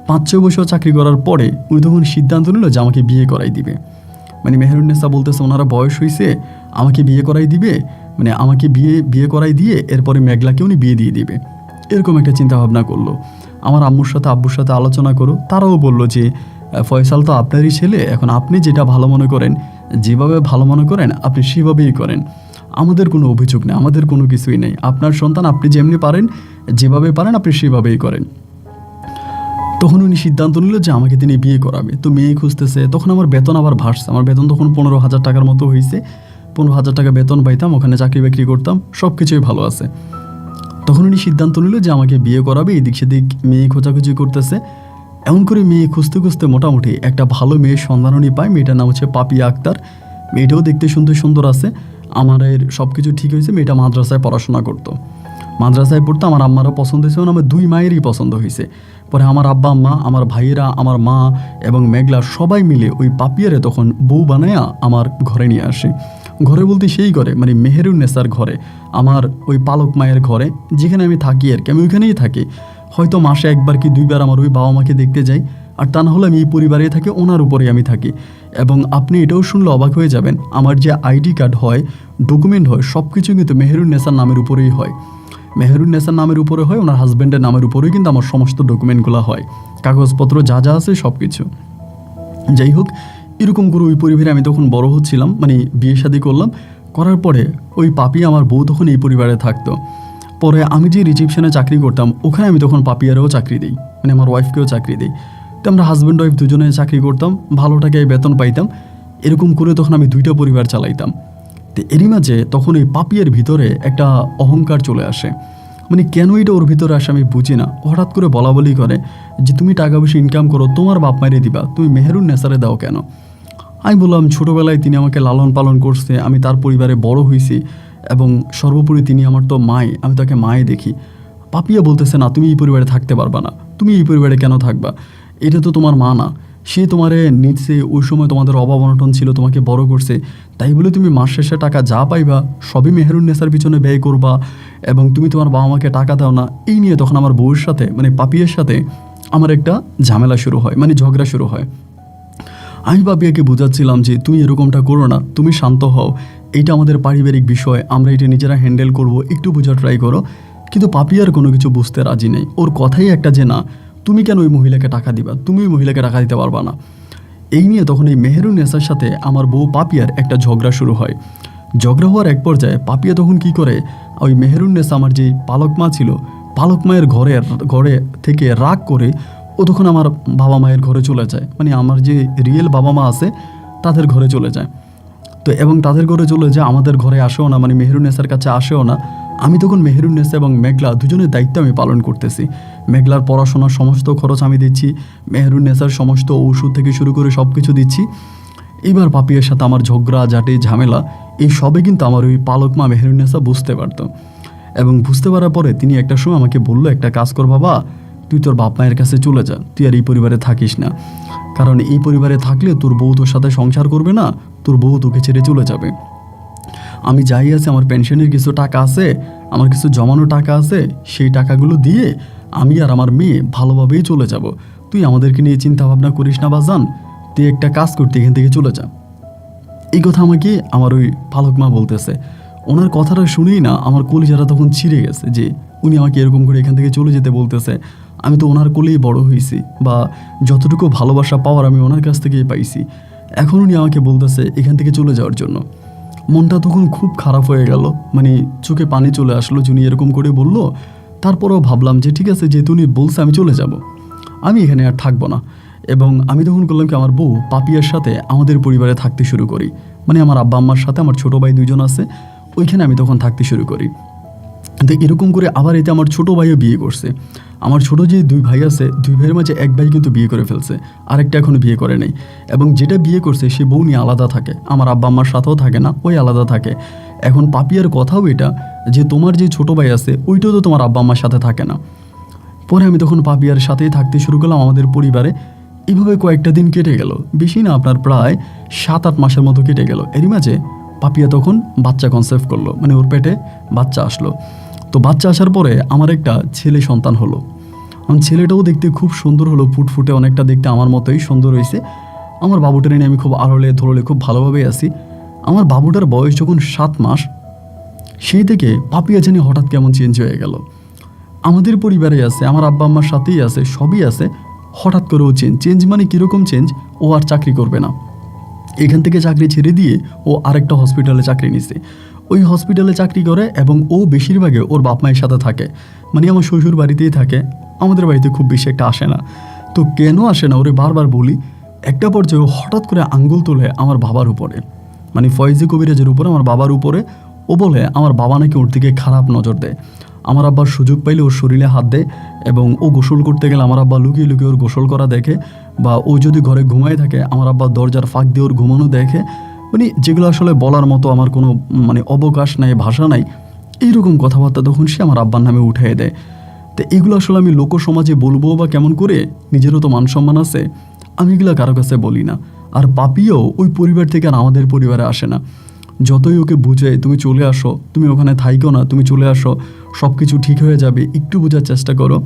A: 5-6 বছর চাকরি করার পরে উনি তখন সিদ্ধান্ত নিল যে আমাকে বিয়ে করাই দিবে। মানে মেহেরুন্নেসা বলতেছে ওনারা বয়স হয়েছে, আমাকে বিয়ে করাই দিবে, মানে আমাকে বিয়ে করাই দিয়ে এরপরে মেঘলাকে উনি বিয়ে দিয়ে দিবে, এরকম একটা চিন্তা ভাবনা করলো। আমার আব্বুর সাথে আলোচনা করো, তারাও বললো যে ফয়সাল তো আপনারই ছেলে, এখন আপনি যেটা ভালো মনে করেন, যেভাবে ভালো মনে করেন আপনি সেভাবেই করেন, আমাদের কোনো অভিযোগ নেই, আমাদের কোনো কিছুই নেই, আপনার সন্তান, আপনি যেমনি পারেন যেভাবে পারেন আপনি সেভাবেই করেন। তখন উনি সিদ্ধান্ত নিল যে আমাকে তিনি বিয়ে করাবে। তো মেয়ে খুঁজতেছে, তখন আমার বেতন আবার ভাসছে, আমার বেতন তখন 15,000 টাকার মতো হয়েছে, 15,000 টাকা বেতন পাইতাম, ওখানে চাকরি বাকরি করতাম, সব কিছুই ভালো আছে। তখন উনি সিদ্ধান্ত নিল যে আমাকে বিয়ে করাবে, এদিক সেদিক মেয়ে খোঁজাখুঁজি করতেছে। এমন করে মেয়ে খুঁজতে খুঁজতে মোটামুটি একটা ভালো মেয়ের সন্ধান উনি পায়, মেয়েটার নাম হচ্ছে পাপিয়া আক্তার। মেয়েটাও দেখতে সুন্দর আছে, আমার সব কিছু ঠিক হয়েছে। মেয়েটা মাদ্রাসায় পড়াশোনা করতো, মাদ্রাসায় পড়তো, আমার আম্মারও পছন্দ হয়েছে, আমার 2 মায়েরই পছন্দ হয়েছে। পরে আমার আব্বা আম্মা, আমার ভাইয়েরা, আমার মা এবং মেঘলা সবাই মিলে ওই পাপিয়ারে তখন বউ বানায়া আমার ঘরে নিয়ে আসে। ঘরে বলতে সেই ঘরে মানে মেহেরুন্নেসার ঘরে, আমার ওই পালক মায়ের ঘরে যেখানে আমি থাকি আর কি, আমি ওইখানেই থাকি। হয়তো মাসে একবার কি দুইবার আমার ওই বাবা মাকে দেখতে যাই, আর তা না হলে আমি এই পরিবারে থাকি, ওনার উপরেই আমি থাকি। এবং আপনি এটাও শুনলে অবাক হয়ে যাবেন, আমার যে আইডি কার্ড হয়, ডকুমেন্ট হয়, সব কিছু কিন্তু মেহেরুন্নেসার নামের উপরেই হয়। মেহেরুন্নেসার নামের উপরে হয়, ওনার হাজব্যান্ডের নামের উপরেই কিন্তু আমার সমস্ত ডকুমেন্টগুলো হয়, কাগজপত্র যা যা আছে সব কিছু। যাই হোক, এরকম করে ওই পরিবারে আমি তখন বড় হচ্ছিলাম, মানে বিয়ে শাদী করলাম। করার পরে ওই পাপি আমার বউ তখন এই পরিবারে থাকতো। পরে আমি যে রিসেপশনে চাকরি করতাম ওখানে আমি তখন পাপিয়ারেও চাকরি দিই, মানে আমার ওয়াইফকেও চাকরি দিই। তো আমরা হাজব্যান্ড ওয়াইফ দুজনে চাকরি করতাম, ভালো টাকায় বেতন পাইতাম। এরকম করে তখন আমি 2টা পরিবার চালাইতাম। তো এরই মাঝে তখন এই পাপিয়ার ভিতরে একটা অহংকার চলে আসে। মানে কেন এটা ওর ভিতরে আসে আমি বুঝি না। হঠাৎ করে বলা বলি করে যে তুমি টাকা পয়সা ইনকাম করো, তোমার বাপ মায়েরে দিবা, তুমি মেহেরুন্নেসারে দাও কেন? আমি বললাম ছোটোবেলায় তিনি আমাকে লালন পালন করছে, আমি তার পরিবারে বড় হয়েছি, এবং সর্বোপরি তিনি আমার তো মাই, আমি তাকে মায়ে দেখি। পাপিয়া বলতেছে না, তুমি এই পরিবারে থাকতে পারবা না, তুমি এই পরিবারে কেন থাকবা, এটা তো তোমার মা না, সে তোমারে নিচ্ছে, ওই সময় তোমাদের অভাব অনটন ছিল, তোমাকে বড় করছে, তাই বলে তুমি মাস শেষে টাকা যা পাইবা সবই মেহেরুন্নেসার পিছনে ব্যয় করবা, এবং তুমি তোমার বাবা মাকে টাকা দাও না। এই নিয়ে তখন আমার বউয়ের সাথে, মানে পাপিয়ার সাথে আমার একটা ঝামেলা শুরু হয়, মানে ঝগড়া শুরু হয়। আমি পাপিয়াকে বোঝাচ্ছিলাম যে তুমি এরকমটা করো না, তুমি শান্ত হও, এইটা আমাদের পারিবারিক বিষয়, আমরা এটা নিজেরা হ্যান্ডেল করব, একটু বোঝা ট্রাই করো। কিন্তু পাপিয়ার কোনো কিছু বুঝতে রাজি নেই। ওর কথাই একটা যে না, তুমি কেন ওই মহিলাকে টাকা দিবা, তুমি ওই মহিলাকে টাকা দিতে পারবা না। এই নিয়ে তখন এই মেহেরুন্নেসার সাথে আমার বউ পাপিয়ার একটা ঝগড়া শুরু হয়। ঝগড়া হওয়ার এক পর্যায়ে পাপিয়া তখন কি করে, ওই মেহেরুন্নেসা আমার যে পালক মা ছিল, পালক মায়ের ঘরে থেকে রাগ করে ও তখন আমার বাবা মায়ের ঘরে চলে যায়, মানে আমার যে রিয়েল বাবা মা আছে তাদের ঘরে চলে যায়। তো এবং তাদের ঘরে চলে যায়, আমাদের ঘরে আসেও না, মানে মেহেরুন্নেসার কাছে আসেও না। আমি তখন মেহেরুন্নেসা এবং মেঘলা দুজনের দায়িত্ব আমি পালন করতেছি। মেঘলার পড়াশোনার সমস্ত খরচ আমি দিচ্ছি, মেহেরুন্নেসার সমস্ত ঔষধ থেকে শুরু করে সব কিছু দিচ্ছি। এবার পাপিয়ার সাথে আমার ঝগড়া ঝাঁটি ঝামেলা এই সবে কিন্তু আমার ওই পালক মা মেহেরুন্নেসা বুঝতে পারত। এবং বুঝতে পারার পরে তিনি একটা সময় আমাকে বললো, একটা কাজ কর বাবা, তুই তোর বাপ মায়ের কাছে চলে যা, তুই আর এই পরিবারে থাকিস না, কারণ এই পরিবারে থাকলে তোর বউ তোর সাথে সংসার করবে না, তোর বউ তোকে ছেড়ে চলে যাবে। আমি যাই আছে, আমার পেনশনের কিছু টাকা আছে, আমার কিছু জমানো টাকা আছে, সেই টাকাগুলো দিয়ে আমি আর আমার মেয়ে ভালোভাবেই চলে যাব। তুই আমাদেরকে নিয়ে চিন্তা ভাবনা করিস না বাজান, তুই একটা কাজ করতে এখান থেকে চলে যা। এই কথা আমাকে আমার ওই পালক মা বলতেছে। ওনার কথাটা শুনেই না আমার কলিজাটা তখন ছিঁড়ে গেছে, যে উনি আমাকে এরকম করে এখান থেকে চলে যেতে বলতেছে। আমি তো ওনার কোলেই বড় হয়েছি, বা যতটুকু ভালোবাসা পাওয়ার আমি ওনার কাছ থেকেই পাইছি, এখন উনি আমাকে বলতেছে এখান থেকে চলে যাওয়ার জন্য। মনটা তখন খুব খারাপ হয়ে গেল, মানে চোখে পানি চলে আসলো যে উনি এরকম করে বললো। তারপরেও ভাবলাম যে ঠিক আছে, যেহেতু উনি বলছে আমি চলে যাব, আমি এখানে আর থাকবো না। এবং আমি তখন করলাম কি, আমার বউ পাপিয়ার সাথে আমাদের পরিবারে থাকতে শুরু করি, মানে আমার আব্বা আম্মার সাথে, আমার ছোটো ভাই 2জন আছে, ওইখানে আমি তখন থাকতে শুরু করি। তো এরকম করে আবার এতে আমার ছোটো ভাইও বিয়ে করছে। আমার ছোটো যে 2 ভাই আছে, 2 ভাইয়ের মাঝে এক ভাই কিন্তু বিয়ে করে ফেলছে, আরেকটা এখনও বিয়ে করে নেই। এবং যেটা বিয়ে করছে সে বউ নিয়ে আলাদা থাকে, আমার আব্বা আম্মার সাথেও থাকে না, ওই আলাদা থাকে। এখন পাপিয়ার কথাও এটা যে তোমার যে ছোটো ভাই আছে ওইটাও তো তোমার আব্বা আম্মার সাথে থাকে না। পরে আমি তখন পাপিয়ার সাথেই থাকতে শুরু করলাম আমাদের পরিবারে। এইভাবে কয়েকটা দিন কেটে গেল, বেশি না, আপনার প্রায় 7-8 মাসের মতো কেটে গেল। এরই মাঝে পাপিয়া তখন বাচ্চা কনসেপ্ট করলো, মানে ওর পেটে বাচ্চা আসলো। তো বাচ্চা আসার পরে আমার একটা ছেলে সন্তান হলো। ছেলেটাও দেখতে খুব সুন্দর হলো, ফুটফুটে, অনেকটা দেখতে আমার মতোই সুন্দর হয়েছে। আমার বাবুটার নিয়ে আমি খুব আড়লে ধরলে খুব ভালোভাবেই আছি। আমার বাবুটার বয়স যখন 7 মাস, সেই থেকে পাপিয়া জানি হঠাৎ কেমন চেঞ্জ হয়ে গেল। আমাদের পরিবারে আছে, আমার আব্বা আম্মার সাথেই আছে, সবই আছে, হঠাৎ করেও চেঞ্জ মানে কীরকম চেঞ্জ, ও আর চাকরি করবে না, এখান থেকে চাকরি ছেড়ে দিয়ে ও আরেকটা হসপিটালে চাকরি নিছে। ওই হসপিটালে চাকরি করে এবং ও বেশিরভাগে ওর বাপ মায়ের সাথে থাকে, মানে আমার শ্বশুর বাড়িতেই থাকে, আমাদের বাড়িতে খুব বেশি একটা আসে না। তো কেন আসে না ওরে বারবার বলি। একটা পর্যায়ে ও হঠাৎ করে আঙ্গুল তোলে আমার বাবার উপরে, মানে ফয়েজি কবিরাজের উপরে, আমার বাবার উপরে। ও বলে আমার বাবা নাকি ওর দিকে খারাপ নজর দেয়। আমার আব্বার সুযোগ পাইলে ওর শরীরে হাত দেয়, এবং ও গোসল করতে গেলে আমার আব্বা লুকিয়ে লুকিয়ে ওর গোসল করা দেখে, বা ও যদি ঘরে ঘুমায় থাকে আমার আব্বা দরজার ফাঁক দিয়ে ওর ঘুমানো দেখে। মানে যেগুলো আসলে বলার মতো আমার কোনো মানে অবকাশ নাই, ভাষা নাই, এইরকম কথাবার্তা তখন সে আমার আব্বার নামে উঠিয়ে দেয়। তো এগুলো আসলে আমি লোক সমাজে বলবো বা কেমন করে, নিজেরও তো মান সম্মান আছে, আমি এগুলো কারো কাছে বলি না। আর পাপিও ওই পরিবার থেকে আর আমাদের পরিবারে আসে না। যতই ওকে বুঝে তুমি চলে আসো, তুমি ওখানে থাইকো না, তুমি চলে আসো, সব কিছু ঠিক হয়ে যাবে, একটু বোঝার চেষ্টা করো,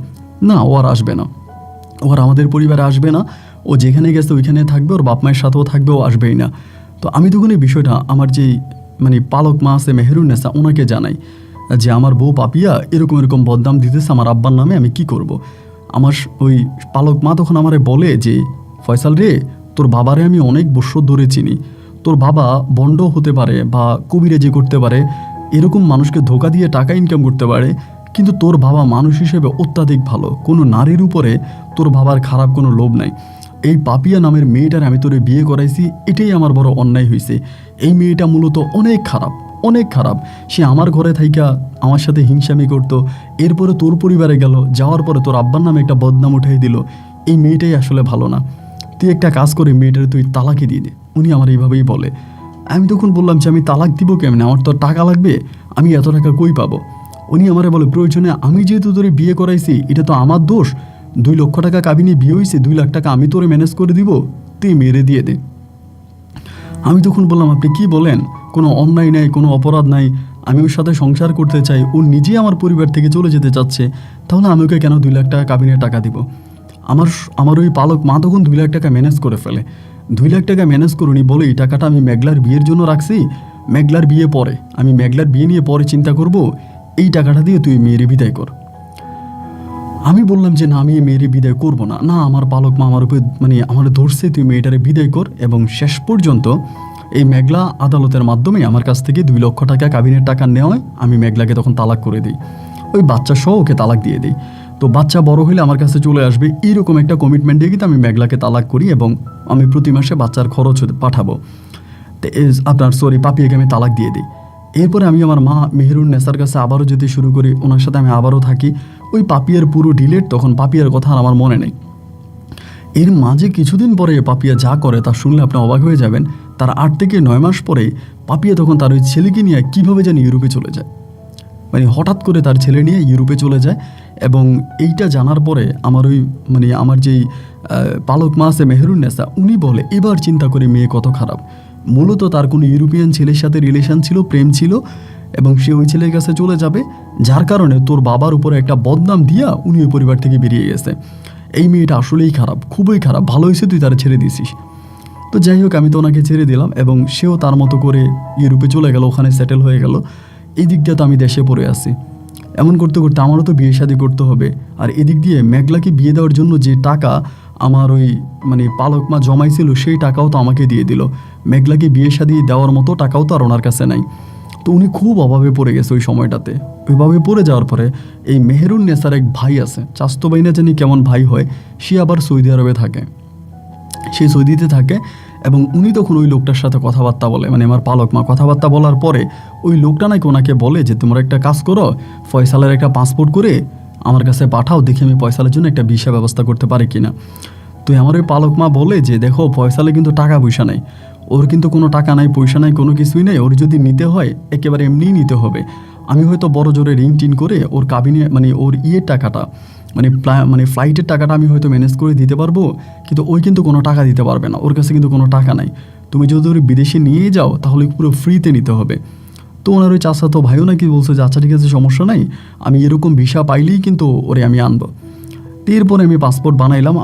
A: না, ও আর আসবে না, ও আর আমাদের পরিবারে আসবে না, ও যেখানে গেছে ওইখানে থাকবে, ওর বাপ মায়ের সাথেও থাকবে, ও আসবেই না। তো আমি তখন এই বিষয়টা আমার যেই পালক মা আছে মেহেরুন্নেসা, ওনাকে জানাই যে আমার বউ পাপিয়া এরকম এরকম বদনাম দিতেছে আমার আব্বার নামে, আমি কি করব। আমার ওই পালক মা তখন আমারে বলে যে ফয়সাল রে, তোর বাবারে আমি অনেক বৎসর ধরে চিনি, তোর বাবা বন্ড হতে পারে বা কবিরাজি করতে পারে, এরকম মানুষকে ধোকা দিয়ে টাকা ইনকাম করতে পারে, কিন্তু তোর বাবা মানুষ হিসেবে অত্যাধিক ভালো, কোনো নারীর উপরে তোর বাবার খারাপ কোনো লোভ নাই। এই পাপিয়া নামের মেয়েটার আমি তোরে বিয়ে করাইছি, এটাই আমার বড় অন্যায় হয়েছে। এই মেয়েটা মূলত অনেক খারাপ, অনেক খারাপ। সে আমার ঘরে থাইকা আমার সাথে হিংসামি করতো, এরপরে তোর পরিবারে গেল, যাওয়ার পরে তোর আব্বার নামে একটা বদনাম উঠাই দিল। এই মেয়েটাই আসলে ভালো না, তুই একটা কাজ করে মেয়েটার তুই তালাকই দিয়ে দে। উনি আমার এইভাবেই বলে। আমি তখন বললাম যে আমি তালাক দিব কেমনে, আমার তো টাকা লাগবে, আমি এত টাকা কই পাবো। উনি আমারে বলে প্রয়োজনে আমি যেহেতু তোরে বিয়ে করাইছি এটা তো আমার দোষ, 2 লক্ষ টাকা কাবিনে বিয়ে হয়েছে, 2 লাখ টাকা আমি তোরে ম্যানেজ করে দিব, তুই মেরে দিয়ে দে। আমি তখন বললাম আপনি কি বলেন, কোনো অন্যায় নাই, কোনো অপরাধ নাই, আমি ওর সাথে সংসার করতে চাই, ও নিজেই আমার পরিবার থেকে চলে যেতে চাচ্ছে, তাহলে আমি ওকে কেন 2 লাখ টাকা কাবিনে টাকা দিব। আমার ওই পালক মা তখন 2 লাখ টাকা ম্যানেজ করে ফেলে। 2 লাখ টাকা ম্যানেজ করুনি বলে এই টাকাটা আমি মেঘলার বিয়ের জন্য রাখছি, মেঘলার বিয়ে পরে, আমি মেঘলার বিয়ে নিয়ে পরে চিন্তা করব, এই টাকাটা দিয়ে তুই মেয়েরে বিদায় কর। আমি বললাম যে না, আমি এই মেয়েরে বিদায় করবো না, না আমার পালক মা আমার উপর আমার ধরছে, তুই মেয়েটারে বিদায় কর। এবং শেষ পর্যন্ত এই মেঘলা আদালতের মাধ্যমে আমার কাছ থেকে 2 লক্ষ টাকা কাবিনের টাকা নেওয়ায় আমি মেঘলাকে তখন তালাক করে দিই, ওই বাচ্চা সহ ওকে তালাক দিয়ে দিই। তো বাচ্চা বড় হলে আমার কাছে চলে আসবে, এইরকম একটা কমিটমেন্ট দিয়ে কিন্তু আমি মেঘলাকে তালাক করি এবং আমি প্রতি মাসে বাচ্চার খরচ পাঠাবো। পাপিয়াকে আমি তালাক দিয়ে দিই। এরপরে আমি আমার মা মেহেরুন্নেসার কাছে আবারও যেতে শুরু করি, ওনার সাথে আমি আবারও থাকি। ওই পাপিয়ার পুরো ডিলেট, তখন পাপিয়ার কথা আর আমার মনে নেই। এর মাঝে কিছুদিন পরে পাপিয়া যা করে তা শুনলে আপনি অবাক হয়ে যাবেন। তার 8 থেকে 9 মাস পরে পাপিয়া তখন তার ওই ছেলেকে নিয়ে কীভাবে যেন ইউরোপে চলে যায়, হঠাৎ করে তার ছেলে নিয়ে ইউরোপে চলে যায়। এবং এইটা জানার পরে আমার ওই আমার যেই পালক মা আছে মেহেরুন্নেসা, উনি বলে এবার চিন্তা করে মেয়ে কত খারাপ, মূলত তার কোনো ইউরোপিয়ান ছেলের সাথে রিলেশন ছিল, প্রেম ছিল, এবং সে ওই ছেলের কাছে চলে যাবে, যার কারণে তোর বাবার উপরে একটা বদনাম দিয়া উনি ওই পরিবার থেকে বেরিয়ে গেছে। এই মেয়েটা আসলেই খারাপ, খুবই খারাপ, ভালো হয়েছে তুই তারা ছেড়ে দিছিস। তো যাই হোক, আমি তো ওনাকে ছেড়ে দিলাম এবং সেও তার মতো করে ইউরোপে চলে গেল, ওখানে সেটেল হয়ে গেল। এই দিক দিয়ে তো আমি দেশে পড়ে আছি। এমন করতে করতে আমারও তো বিয়ে শাদী করতে হবে, আর এদিক দিয়ে মেঘলাকে বিয়ে দেওয়ার জন্য যে টাকা আমার ওই পালক মা জমাইছিল, সেই টাকাও তো আমাকে দিয়ে দিল। মেঘলাকে বিয়ে শাদী দেওয়ার মতো টাকাও তো আর ওনার কাছে নাই। তো উনি খুব অভাবে পড়ে গেছে ওই সময়টাতে। ওইভাবে পড়ে যাওয়ার পরে এই মেহেরুন্নেসার এক ভাই আছে, চাস্তো ভাই না জানি কেমন ভাই হয়, সে আবার সৌদি আরবে থাকে, সে সৌদিতে থাকে। এবং উনি তখন ওই লোকটার সাথে কথাবার্তা বলে, আমার পালক মা কথাবার্তা বলার পরে ওই লোকটা নাকি ওনাকে বলে যে তোমরা একটা কাজ করো, ফয়সালের একটা পাসপোর্ট করে আমার কাছে পাঠাও, দেখি আমি ফয়সালের জন্য একটা ভিসা ব্যবস্থা করতে পারি কিনা। তো আমার ওই পালক মা বলে যে দেখো, ফয়সালে কিন্তু টাকা পয়সা নাই, ওর কিন্তু কোনো টাকা নাই, পয়সা নাই, কোনো কিছুই নেই, ওর যদি নিতে হয় একেবারে এমনিই নিতে হবে। আমি হয়তো বড় জোরে রিং টিন করে ওর কাবিনে ওর টাকাটা ফ্লাইটের টাকাটা আমি হয়তো ম্যানেজ করে দিতে পারবো, কিন্তু ওই কিন্তু কোনো টাকা দিতে পারবে না, ওর কাছে কিন্তু কোনো টাকা নাই। তুমি যদি ওর বিদেশে নিয়ে যাও তাহলে পুরো ফ্রিতে নিতে হবে। তো ওনার ওই চাচাতো ভাইও নাকি বলছে যে আচ্ছা ঠিক আছে, সমস্যা নাই, আমি এরকম ভিসা পাইলেই কিন্তু ওরে আমি আনবো। এরপরে আমি পাসপোর্ট বানাইলাম,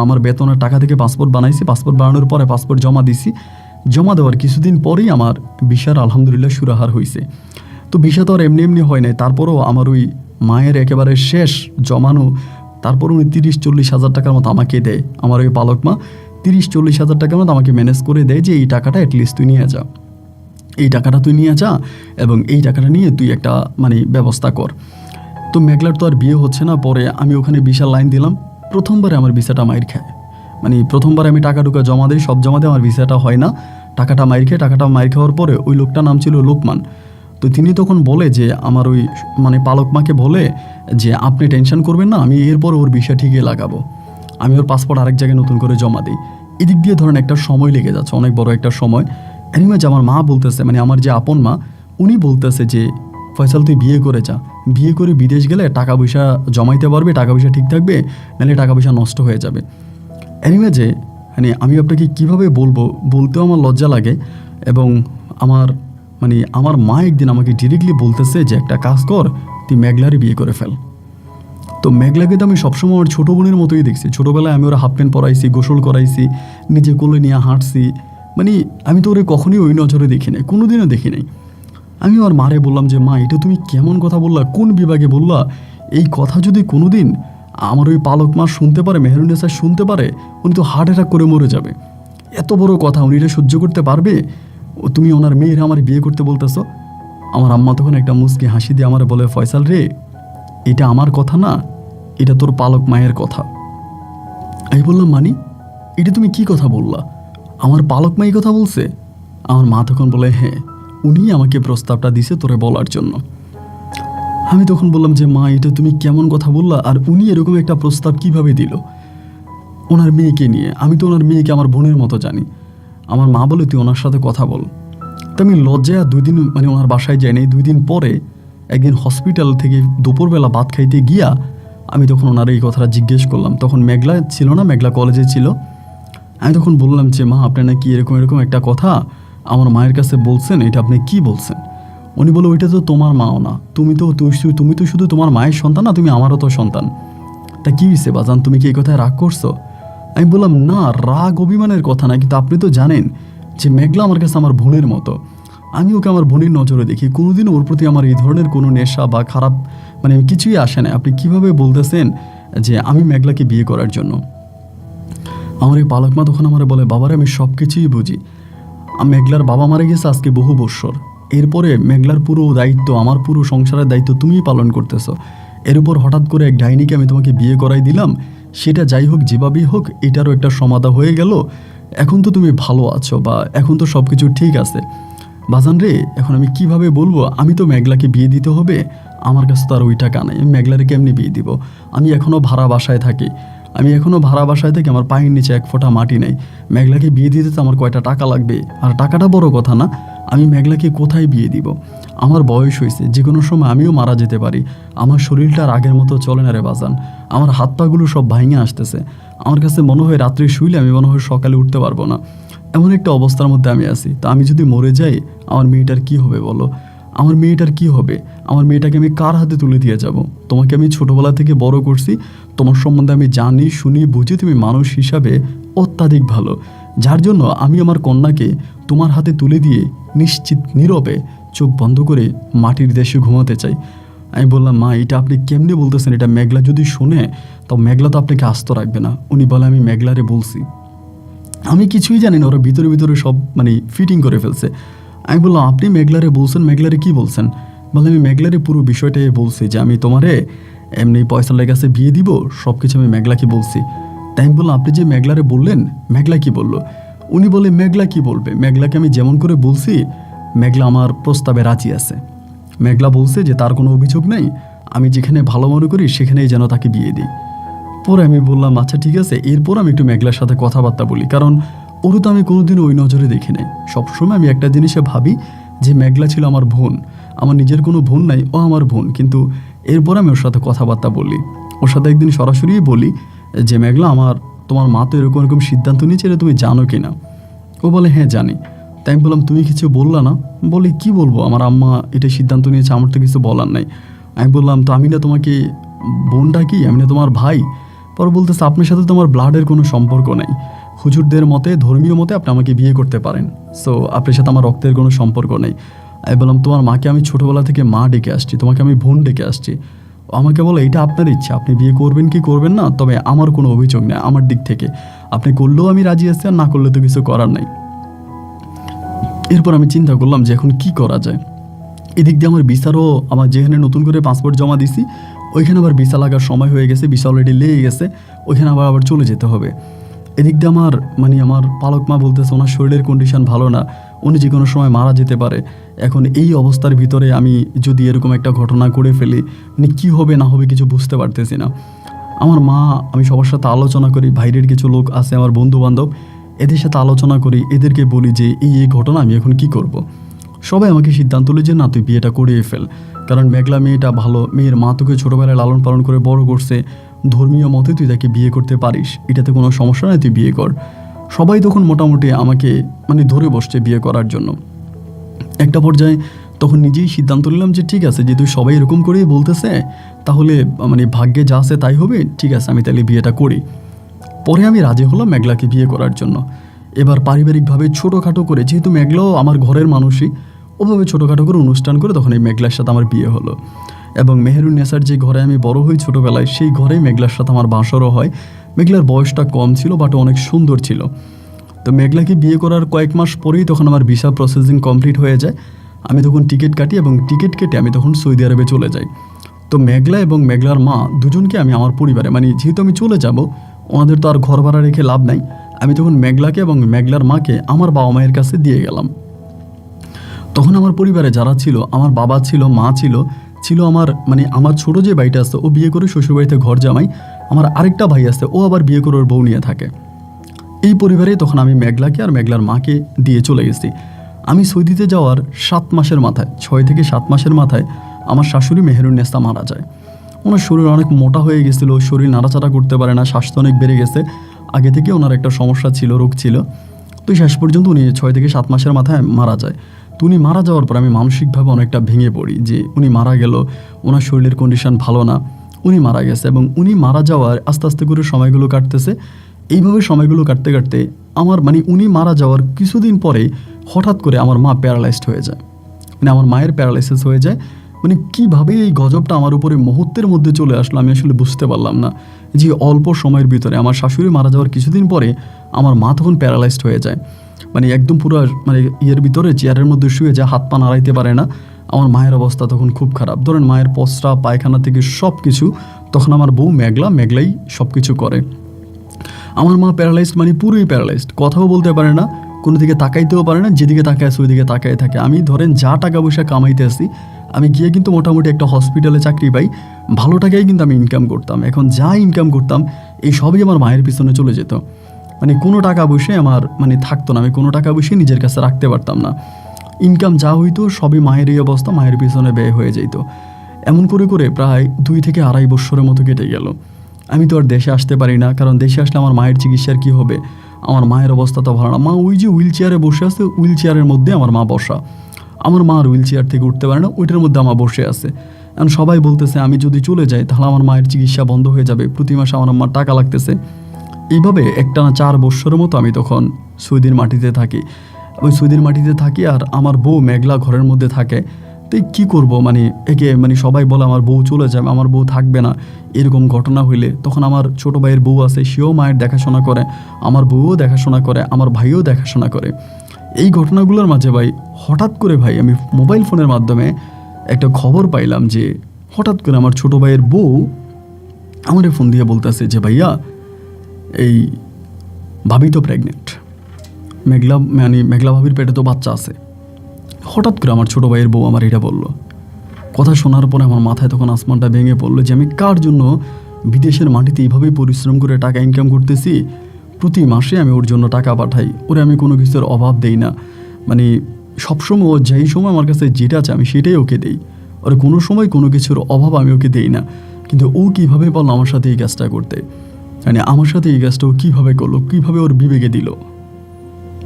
A: আমার বেতনের টাকা থেকে পাসপোর্ট বানাইছি। পাসপোর্ট বানানোর পরে পাসপোর্ট জমা দিছি। জমা দেওয়ার কিছুদিন পরেই আমার ভিসার আলহামদুলিল্লাহ সুরাহার হয়েছে। তো ভিসা তো আর এমনি এমনি হয় নাই, তারপরেও আমার ওই মায়ের একেবারে শেষ জমানো, তারপর উনি 30-40 হাজার টাকার মতো আমাকে দেয়। আমার ওই পালক মা 30-40 হাজার টাকার মতো আমাকে ম্যানেজ করে দেয় যে এই টাকাটা অ্যাটলিস্ট তুই নিয়ে যা, এই টাকাটা তুই নিয়ে যা, এবং এই টাকাটা নিয়ে তুই একটা ব্যবস্থা কর। তো মেঘলার তো আর বিয়ে হচ্ছে না। পরে আমি ওখানে ভিসার লাইন দিলাম, প্রথমবারে আমার ভিসাটা মাইর খায়। প্রথমবার আমি টাকা টুকা জমা দিই, সব জমা দিয়ে আমার ভিসাটা হয় না, টাকাটা মাইর খায়। টাকাটা মাইর খাওয়ার পরে ওই লোকটার নাম ছিল লোকমান। তো তিনি তখন বলে যে আমার ওই পালক মাকে বলে যে আপনি টেনশন করবেন না, আমি এরপর ওর ভিসা ঠিকই লাগাবো। আমি ওর পাসপোর্ট আরেক জায়গায় নতুন করে জমা দিই। এদিক দিয়ে ধরেন একটা সময় লেগে যাচ্ছে, অনেক বড় একটা সময়। এনিওয়েজ আমার মা বলতেছে, আমার যে আপন মা, উনি বলতেছে যে ফয়সাল তুই বিয়ে করে যা, বিয়ে করে বিদেশ গেলে টাকা পয়সা জমাইতে পারবে, টাকা পয়সা ঠিক থাকবে, নাহলে টাকা পয়সা নষ্ট হয়ে যাবে। এনিওয়েজে আমি আপনাকে কীভাবে বলবো, বলতেও আমার লজ্জা লাগে। এবং আমার মা একদিন আমাকে ডিরেক্টলি বলতেছে যে একটা কাজ কর, তুই মেঘলারই বিয়ে করে ফেল। তো মেঘলাকে তো আমি সবসময় আমার ছোটো বোনের মতোই দেখছি। ছোটোবেলায় আমি ওরা হাফ প্যান্ট পরাইছি, গোসল করাইছি, নিজে কোলে নিয়ে হাঁটছি, মানে আমি তো ওরে কখনোই ওই নজরে দেখি নাই, কোনো দিনও দেখি নাই। আমি আমার মারে বললাম যে মা, এটা তুমি কেমন কথা বললা, কোন বিভাগে বললা? এই কথা যদি কোনো দিন আমার ওই পালক মা শুনতে পারে, মেহেরুন্নেসা শুনতে পারে, উনি তো হার্ট অ্যাটাক করে মরে যাবে। এত বড় কথা উনি এটা সহ্য করতে পারবে? তুমি ওনার মেয়েরা আমার বিয়ে করতে বলতেছো? আমার আম্মা তখন একটা মুচকি হাসি দিয়ে আমার বলে, ফয়সাল রে, এটা আমার কথা না, এটা তোর পালক মায়ের কথা। আমি বললাম, মানি এটা তুমি কি কথা বললা? আমার পালক মাই কথা বলছে? আমার মা তখন বলে, হ্যাঁ, উনি আমাকে প্রস্তাবটা দিছে তোরে বলার জন্য। আমি তখন বললাম যে মা, এটা তুমি কেমন কথা বললা, আর উনি এরকম একটা প্রস্তাব কিভাবে দিল ওনার মেয়েকে নিয়ে? আমি তো ওনার মেয়েকে আমার বোনের মতো জানি। আমার মা বলে, তুই ওনার সাথে কথা বল। তো আমি লজ্জায় 2 দিন মানে ওনার বাসায় যাইনি। 2 দিন পরে একদিন হসপিটাল থেকে দুপুরবেলা ভাত খাইতে গিয়া আমি তখন ওনার এই কথাটা জিজ্ঞেস করলাম। তখন মেঘলা ছিল না, মেঘলা কলেজে ছিল। আমি তখন বললাম যে মা, আপনি নাকি এরকম এরকম একটা কথা আমার মায়ের কাছে বলছেন, এটা আপনি কি বলছেন? উনি বলে, ওইটা তো তোমার মাও না, তুমি তো শুধু তোমার মায়ের সন্তান না, তুমি আমারও তো সন্তান। তা কী হয়েছে বাজান, তুমি কি এই কথায় রাগ করছো? আমি বললাম, না, রাগ অভিমানের কথা না, কিন্তু আপনি তো জানেন যে মেঘলা আমার কাছে আমার বোনের মতো। আমি ওকে আমার বোনের নজরে দেখি, কোনোদিনও ওর প্রতি আমার এই ধরনের কোনো নেশা বা খারাপ মানে কিছুই আসে না। আপনি কিভাবে বলতেছেন যে আমি মেঘলাকে বিয়ে করার জন্য? আমার এই পালক মা তখন আমার বলে, বাবারে, আমি সব কিছুই বুঝি। মেঘলার বাবা মারা গেছে আজকে বহু বৎসর। এরপরে মেঘলার পুরো দায়িত্ব, আমার পুরো সংসারের দায়িত্ব তুমিই পালন করতেছো। এর উপর হঠাৎ করে এক ডাইনিকে আমি তোমাকে বিয়ে করাই দিলাম। সেটা যাই হোক, যেভাবেই হোক, এটারও একটা সমাধা হয়ে গেল। এখন তো তুমি ভালো আছো, বা এখন তো সব কিছু ঠিক আছে। বাজান রে, এখন আমি কিভাবে বলবো? আমি তো মেঘলাকে বিয়ে দিতে হবে, আমার কাছে তো আর ওই টাকা নেই। আমি মেঘলারে কেমনি বিয়ে দিব? আমি এখনও ভাড়া বাসায় থাকি, আমার পায়ের নিচে 1 ফোঁটা মাটি নেই। মেঘলাকে বিয়ে দিতে তো আমার কয়টা টাকা লাগবে, আর টাকাটা বড় কথা না, আমি মেঘলাকে কোথায় বিয়ে দিব? আমার বয়স হয়েছে, যে কোনো সময় আমিও মারা যেতে পারি। আমার শরীরটা আর আগের মতো চলে না রে বাজান। আমার হাত পাগুলো সব ভাঙে আসতেছে। আমার কাছে মনে হয় রাত্রে শুইলে আমি মনে হয় সকালে উঠতে পারবো না, এমন একটা অবস্থার মধ্যে আমি আছি। তা আমি যদি মরে যাই, আমার মেয়েটার কি হবে বলো? আমার মেয়েটার কি হবে? আমার মেয়েটাকে আমি কার হাতে তুলে দিয়ে যাব? তোমাকে আমি ছোটোবেলা থেকে বড় করছি, তোমার সম্বন্ধে আমি জানি, শুনি, বুঝি তুমি মানুষ হিসাবে অত্যাধিক ভালো, যার জন্য আমি আমার কন্যাকে তোমার হাতে তুলে দিয়ে নিশ্চিত নীরবে চোখ বন্ধ করে মাটির দেশে ঘুমাতে চাই। আমি বললাম, মা, এটা আপনি কেমনে বলতেছেন? এটা মেঘলা যদি শোনে, তো মেঘলা তো আপনাকে আস্ত রাখবে না। উনি বলে, আমি মেঘলারে বলছি। আমি কিছুই জানি না, ওরা ভিতরে ভিতরে সব মানে ফিটিং করে ফেলছে। আমি বললাম, আপনি মেঘলারে বলছেন? মেঘলারে কি বলছেন? বলে, আমি মেঘলারে পুরো বিষয়টাই বলছি যে আমি তোমারে এমনি পয়সার কাছে বিয়ে দিব, সব কিছু আমি মেঘলাকে বলছি। তাই আমি বললাম, আপনি যে মেঘলারে বললেন, মেঘলা কি বললো? উনি বলে, মেঘলা কি বলবে? মেঘলাকে আমি যেমন করে বলছি, মেঘলা আমার প্রস্তাবে রাজি আছে। মেঘলা বলছে যে তার কোনো অভিযোগ নেই, আমি যেখানে ভালো মনে করি সেখানেই যেন তাকে বিয়ে দিই। পরে আমি বললাম, আচ্ছা ঠিক আছে। এরপর আমি একটু মেঘলার সাথে কথাবার্তা বলি, কারণ ওরও তো আমি কোনোদিন ওই নজরে দেখি নাই। সবসময় আমি একটা জিনিসে ভাবি যে মেঘলা ছিল আমার বোন, আমার নিজের কোনো বোন নাই, ও আমার বোন। কিন্তু এরপর আমি ওর সাথে কথাবার্তা বলি, ওর সাথে একদিন সরাসরি বলি যে মেঘলা, তোমার মা তো এরকম এরকম সিদ্ধান্ত নিয়েছে, এটা তুমি জানো কি না? ও বলে, হ্যাঁ জানি। তাই আমি বললাম, তুমি কিছু বললা না? বলি, কি বলবো, আমার আম্মা এটা সিদ্ধান্ত নিয়েছে, আমার তো কিছু বলার নাই। আমি বললাম, তো আমি না তোমাকে বোনটা কি, আমি না তোমার ভাই? পরে বলতেছে, আপনার সাথে তো আমার ব্লাডের কোনো সম্পর্ক নেই, হুজুরদের মতে, ধর্মীয় মতে আপনি আমাকে বিয়ে করতে পারেন, সো আপনার সাথে আমার রক্তের কোনো সম্পর্ক নেই। আমি বললাম, তোমার মাকে আমি ছোটোবেলা থেকে মা ডেকে আসছি, তোমাকে আমি বোন ডেকে আসছি। আমাকে বলে, এটা আপনার ইচ্ছা, আপনি বিয়ে করবেন কি করবেন না, তবে আমার কোনো অভিযোগ নেই আমার দিক থেকে। আপনি করলেও আমি রাজি আছি, আর না করলে তো কিছু করার নাই। এরপর আমি চিন্তা করলাম যে এখন কি করা যায়। এদিক দিয়ে আমার ভিসারও, আমার যেখানে নতুন করে পাসপোর্ট জমা দিছি ওইখানে আবার ভিসা লাগার সময় হয়ে গেছে, ভিসা অলরেডি লেগে গেছে, ওইখানে আবার চলে যেতে হবে। এদিক দিয়ে আমার পালক মা বলতেছে ওনার শরীরের কন্ডিশন ভালো না, উনি যে কোনো সময় মারা যেতে পারে। এখন এই অবস্থার ভিতরে আমি যদি এরকম একটা ঘটনা করে ফেলি, মানে কী হবে না হবে কিছু বুঝতে পারতেছি না। আমার মা, আমি সবার সাথে আলোচনা করি, বাইরের কিছু লোক আছে আমার বন্ধু বান্ধব, এদের সাথে আলোচনা করি, এদেরকে বলি যে এই ঘটনা আমি এখন কি করব। সবাই আমাকে সিদ্ধান্ত নিল যে না, তুই বিয়েটা করিয়ে ফেল, কারণ মেঘলা মেয়েটা ভালো, মেয়ের মা তোকে ছোটোবেলায় লালন পালন করে বড় করছে, ধর্মীয় মতে তুই তাকে বিয়ে করতে পারিস, এটাতে কোনো সমস্যা নেই, তুই বিয়ে কর। সবাই তখন মোটামুটি আমাকে ধরে বসছে বিয়ে করার জন্য। একটা পর্যায়ে তখন নিজেই সিদ্ধান্ত নিলাম যে ঠিক আছে, যেহেতু সবাই এরকম করেই বলতেছে, তাহলে মানে ভাগ্যে যা আছে তাই হবে, ঠিক আছে আমি তাহলে বিয়েটা করি। পরে আমি রাজি হলাম মেঘলাকে বিয়ে করার জন্য। এবার পারিবারিকভাবে ছোটোখাটো করে, যেহেতু মেঘলাও আমার ঘরের মানুষই, ওভাবে ছোটোখাটো করে অনুষ্ঠান করে তখন এই মেঘলার সাথে আমার বিয়ে হলো। এবং মেহেরুন্নেসার যে ঘরে আমি বড় হই ছোটোবেলায়, সেই ঘরেই মেঘলার সাথে আমার বাসরও হয়। মেঘলার বয়সটা কম ছিল, বাট অনেক সুন্দর ছিল। তো মেঘলাকে বিয়ে করার কয়েক মাস পরেই তখন আমার ভিসা প্রসেসিং কমপ্লিট হয়ে যায়। আমি তখন টিকিট কাটি এবং টিকিট কেটে আমি তখন সৌদি আরবে চলে যাই। তো মেঘলা এবং মেঘলার মা দুজনকে আমি আমার পরিবারে, মানে যেহেতু আমি চলে যাব, ওনাদের তো আর ঘর ভাড়া রেখে লাভ নাই, আমি তখন মেঘলাকে এবং মেঘলার মাকে আমার বাবা মায়ের কাছে দিয়ে গেলাম। তখন আমার পরিবারে যারা ছিল, আমার বাবা ছিল, মা ছিল, ছিল আমার মানে আমার ছোটো যে ভাইটা আছে ও বিয়ে করে শ্বশুরবাড়িতে ঘর জামাই, আমার আরেকটা ভাই আছে ও আবার বিয়ে করে ওর বউ নিয়ে থাকে। এই পরিবারে তখন আমি মেঘলাকে আর মেঘলার মাকে দিয়ে চলে গেছি। আমি সৌদিতে যাওয়ার 7 মাসের মাথায়, 6 থেকে 7 মাসের মাথায় আমার শাশুড়ি মেহেরুন্নেসা মারা যায়। ওনার শরীর অনেক মোটা হয়ে গেছিলো, শরীর নাড়াচাড়া করতে পারে না, স্বাস্থ্য অনেক বেড়ে গেছে। আগে থেকে ওনার একটা সমস্যা ছিল, রোগ ছিল। তো শেষ পর্যন্ত উনি 6 থেকে 7 মাসের মাথায় মারা যায়। তো উনি মারা যাওয়ার পর আমি মানসিকভাবে অনেকটা ভেঙে পড়ি যে উনি মারা গেল, ওনার শরীরের কন্ডিশন ভালো না, উনি মারা গেছে। এবং উনি মারা যাওয়ার আস্তে আস্তে করে সময়গুলো কাটতেছে। এইভাবে সময়গুলো কাটতে কাটতে আমার মানে উনি মারা যাওয়ার কিছুদিন পরে হঠাৎ করে আমার মা প্যারালাইজড হয়ে যায়, মানে আমার মায়ের প্যারালাইসিস হয়ে যায়। মানে কীভাবে এই গজবটা আমার উপরে মুহূর্তের মধ্যে চলে আসলো আমি আসলে বুঝতে পারলাম না। যে অল্প সময়ের ভিতরে আমার শাশুড়ি মারা যাওয়ার কিছুদিন পরে আমার মা তখন প্যারালাইজড হয়ে যায়, মানে একদম পুরো মানে ইয়ের ভিতরে চেয়ারের মধ্যে শুয়ে যায়, হাত পা নাড়াইতে পারে না। আমার মায়ের অবস্থা তখন খুব খারাপ, ধরেন মায়ের পসরা পায়খানা থেকে সব কিছু তখন আমার বউ মেঘলাই সব কিছু করে। আমার মা প্যারালাইজড, মানে পুরোই প্যারালাইজড, কথাও বলতে পারে না, কোনো দিকে তাকাইতেও পারে না, যেদিকে তাকায় আছে ওইদিকে তাকায় থাকে। আমি ধরেন যা টাকা পয়সা কামাইতে আসি, আমি গিয়ে কিন্তু মোটামুটি একটা হসপিটালে চাকরি পাই, ভালো টাকাই কিন্তু আমি ইনকাম করতাম। এখন যা ইনকাম করতাম এই সবই আমার মায়ের পিছনে চলে যেত, মানে কোনো টাকা পয়সা আমার মানে থাকতো না, আমি কোনো টাকা পয়সা নিজের কাছে রাখতে পারতাম না। ইনকাম যা হইতো সবই মায়ের এই অবস্থা, মায়ের পিছনে ব্যয় হয়ে যেত। এমন করে করে প্রায় 2 থেকে 2.5 বছরের মতো কেটে গেল। আমি তো আর দেশে আসতে পারি না, কারণ দেশে আসলে আমার মায়ের চিকিৎসার কী হবে, আমার মায়ের অবস্থা তো ভালো না। মা ওই যে হুইল চেয়ারে বসে আছে, হুইল চেয়ারের মধ্যে আমার মা বসা, আমার মা আর হুইল চেয়ার থেকে উঠতে পারে না, ওইটার মধ্যে আমার বসে আছে। এখন সবাই বলতেছে আমি যদি চলে যাই তাহলে আমার মায়ের চিকিৎসা বন্ধ হয়ে যাবে, প্রতি মাসে আমার মার টাকা লাগতেছে। এইভাবে একটানা 4 বছরের মতো আমি তখন সৌদির মাটিতে থাকি। ওই সৌদির মাটিতে থাকি আর আমার বউ মেঘলা ঘরের মধ্যে থাকে। তো কী করবো, মানে একে মানে সবাই বলে আমার বউ চলে যাবে, আমার বউ থাকবে না, এরকম ঘটনা হইলে তখন আমার ছোটো ভাইয়ের বউ আছে, সেও মায়ের দেখাশোনা করে, আমার বউও দেখাশোনা করে, আমার ভাইও দেখাশোনা করে। এই ঘটনাগুলোর মাঝে ভাই হঠাৎ করে ভাই আমি মোবাইল ফোনের মাধ্যমে একটা খবর পাইলাম যে হঠাৎ করে আমার ছোটো ভাইয়ের বউ আমারে ফোন দিয়ে বলতেছে যে ভাইয়া এই ভাবি তো প্রেগনেন্ট, মেঘলা ভাবির পেটে তো বাচ্চা আছে। হঠাৎ করে আমার ছোটো ভাইয়ের বউ আমার এটা বলল। কথা শোনার পরে আমার মাথায় তখন আসমানটা ভেঙে পড়লো যে আমি কার জন্য বিদেশের মাটিতে এইভাবেই পরিশ্রম করে টাকা ইনকাম করতেছি। প্রতি মাসে আমি ওর জন্য টাকা পাঠাই, ওরে আমি কোনো কিছুর অভাব দেই না, মানে সবসময় ও যেই সময় আমার কাছে যেটা আছে আমি সেটাই ওকে দেই, ওর কোনো সময় কোনো কিছুর অভাব আমি ওকে দেই না। কিন্তু ও কীভাবে বললো আমার সাথে এই কাজটা করতে, মানে আমার সাথে এই কাজটা ও কীভাবে করলো, কীভাবে ওর বিবেকে দিল,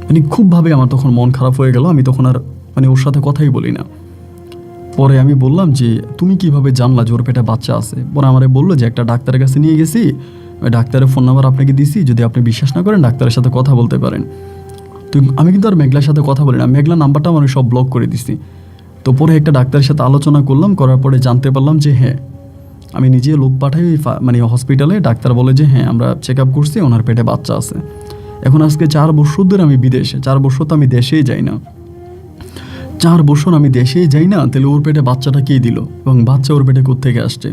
A: মানে খুবভাবে আমার তখন মন খারাপ হয়ে গেল। আমি তখন আর মানে ওর সাথে কথাই বলি না। পরে আমি বললাম যে তুমি কিভাবে জানলা যে ওর পেটে বাচ্চা আছে? পরে আমারে বললো যে একটা ডাক্তারের কাছে নিয়ে গেছি, ওই ডাক্তারের ফোন নাম্বার আপনাকে দিছি, যদি আপনি বিশ্বাস না করেন ডাক্তারের সাথে কথা বলতে পারেন। তো আমি কিন্তু আর মেঘলার সাথে কথা বলি না, মেঘলার নাম্বারটা আমি সব ব্লক করে দিছি। তো পরে একটা ডাক্তারের সাথে আলোচনা করলাম, করার পরে জানতে পারলাম যে হ্যাঁ আমি নিজে লোক পাঠাই মানে হসপিটালে, ডাক্তার বলে যে হ্যাঁ আমরা চেক আপ করছি, ওনার পেটে বাচ্চা আছে। এখন আজকে 4 বছর ধরে আমি বিদেশে, 4 বছর তো আমি দেশেই যাই না, 4 বছর আমি দেশেই যাই না, তাহলে ওর পেটে বাচ্চাটা কে দিল এবং বাচ্চা ওর পেটে কোত্থেকে আসছে?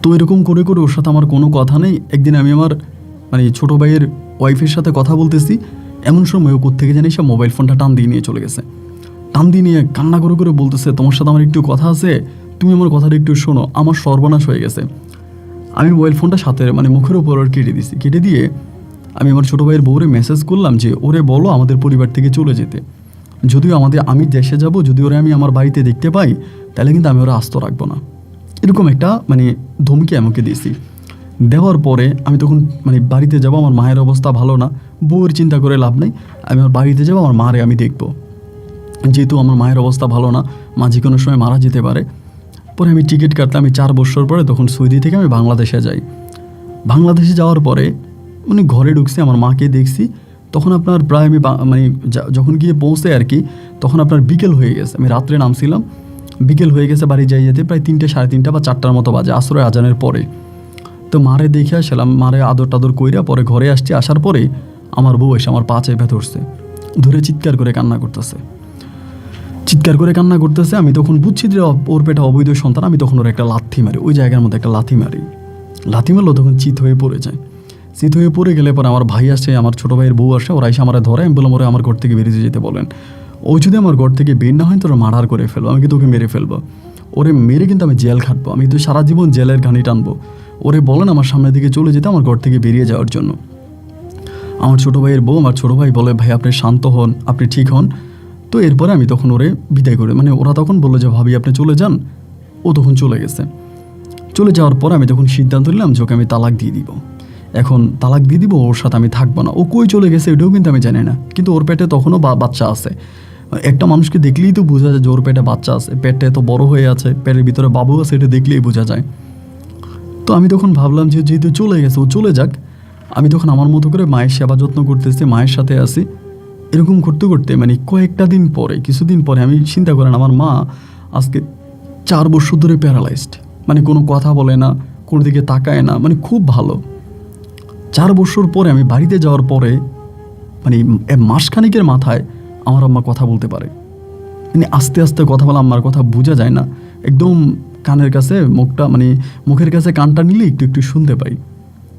A: তো এরকম করে করে ওর সাথে আমার কোনো কথা নেই। একদিন আমি আমার মানে ছোটো ভাইয়ের ওয়াইফের সাথে কথা বলতেছি, এমন সময় ও কোত্থেকে জানি সে মোবাইল ফোনটা টান দিয়ে নিয়ে চলে গেছে। টান দিয়ে নিয়ে কান্না করে করে বলতেছে তোমার সাথে আমার একটু কথা আছে, তুমি আমার কথাটা একটু শোনো, আমার সর্বনাশ হয়ে গেছে। আমি মোবাইল ফোনটা সাথে মানে মুখের উপর ওর কেটে দিছি। কেটে দিয়ে আমি আমার ছোটো ভাইয়ের বউরে মেসেজ করলাম যে ওরে বলো আমাদের পরিবার থেকে চলে যেতে, যদিও আমি দেশে যাব, যদি ওরা আমি আমার বাড়িতে দেখতে পাই তাহলে কিন্তু আমি ওরা আস্ত রাখবো না, এরকম একটা মানে ধমকি আমাকে দিয়েছি। দেওয়ার পরে আমি তখন মানে বাড়িতে যাব, আমার মায়ের অবস্থা ভালো না, বউয়ের চিন্তা করে লাভ নেই, আমি আমার বাড়িতে যাব, আমার মারে আমি দেখব। যেহেতু আমার মায়ের অবস্থা ভালো না, মা যে কোনো সময় মারা যেতে পারে। পরে আমি টিকিট কাটলাম, আমি 4 বছর পরে তখন সৌদি থেকে আমি বাংলাদেশে যাই। বাংলাদেশে যাওয়ার পরে মানে ঘরে ঢুকছি, আমার মাকে দেখছি, তখন আপনার প্রায় আমি মানে যখন গিয়ে পৌঁছে আর কি, তখন আপনার বিকেল হয়ে গেছে। আমি রাত্রে নামছিলাম, বিকেল হয়ে গেছে, বাড়ি যাই যেতে প্রায় 3টে, 3:30 বা 4টার মতো বাজে, আসরের আজানের পরে। তো মারে দেখে আসলাম, মারে আদর টাদর কইরা পরে ঘরে আসছি। আসার পরে আমার বউ এসে আমার পা চেপে ধরছে, ধরে চিৎকার করে কান্না করতেছে, চিৎকার করে কান্না করতেছে। আমি তখন বুঝছি যে ওর পেটে অবৈধ সন্তান। আমি তখন ওর একটা লাথি মারি, ওই জায়গার মধ্যে একটা লাথি মারি। লাথি মারলো, তখন চিত হয়ে পড়ে যায়। চিত হয়ে পড়ে গেলে পরে আমার ভাই আসে, আমার ছোটো ভাইয়ের বউ আসে, ওরা এসে আমার ধরে। আমি বললাম, ওরা আমার ঘর থেকে বেরিয়ে যেতে বলেন, ও যদি আমার ঘর থেকে বের না হয় তোরা মার্ডার করে ফেলবো, আমি কিন্তু ওকে মেরে ফেলবো, ওরে মেরে কিন্তু আমি জেল খাটবো, আমি তো সারা জীবন জেলের ঘানি টানবো। ওরে বলেন আমার সামনের দিকে চলে যেতে, আমার ঘর থেকে বেরিয়ে যাওয়ার জন্য। আমার ছোটো ভাইয়ের বউ, আমার ছোটো ভাই বলে, ভাই আপনি শান্ত হন, আপনি ঠিক হন। তো এরপরে আমি তখন ওরে বিদায় করে, মানে ওরা তখন বললো যে ভাবি আপনি চলে যান। ও তখন চলে গেছে। চলে যাওয়ার পর আমি তখন সিদ্ধান্ত নিলাম যে ওকে আমি তালাক দিয়ে দিব। এখন তালাক দিয়ে দিব, ওর সাথে আমি থাকবো না। ও কই চলে গেছে এটাও কিন্তু আমি জানি না, কিন্তু ওর পেটে তখনও বাচ্চা আছে। একটা মানুষকে দেখলেই তো বোঝা যায় যে ওর পেটে বাচ্চা আছে, পেটটা এত বড় হয়ে আছে, পেটের ভিতরে বাবু আছে, এটা দেখলেই বোঝা যায়। তো আমি তখন ভাবলাম যে যেহেতু চলে গেছে, ও চলে যাক। আমি তখন আমার মতো করে মায়ের সেবা যত্ন করতেছি, মায়ের সাথে আছি। এরকম করতে করতে মানে কয়েকটা দিন পরে, কিছুদিন পরে আমি চিন্তা করেন, আমার মা আজকে 4 বছর ধরে প্যারালাইজড, মানে কোনো কথা বলে না, কোনো দিকে তাকায় না, মানে খুব ভালো। 4 বছর পরে আমি বাড়িতে যাওয়ার পরে মানে মাসখানিকের মাথায় আমার আম্মা কথা বলতে পারে, মানে আস্তে আস্তে কথা বলা, আম্মার কথা বোঝা যায় না, একদম কানের কাছে মুখটা, মানে মুখের কাছে কানটা নিলে একটু একটু শুনতে পাই।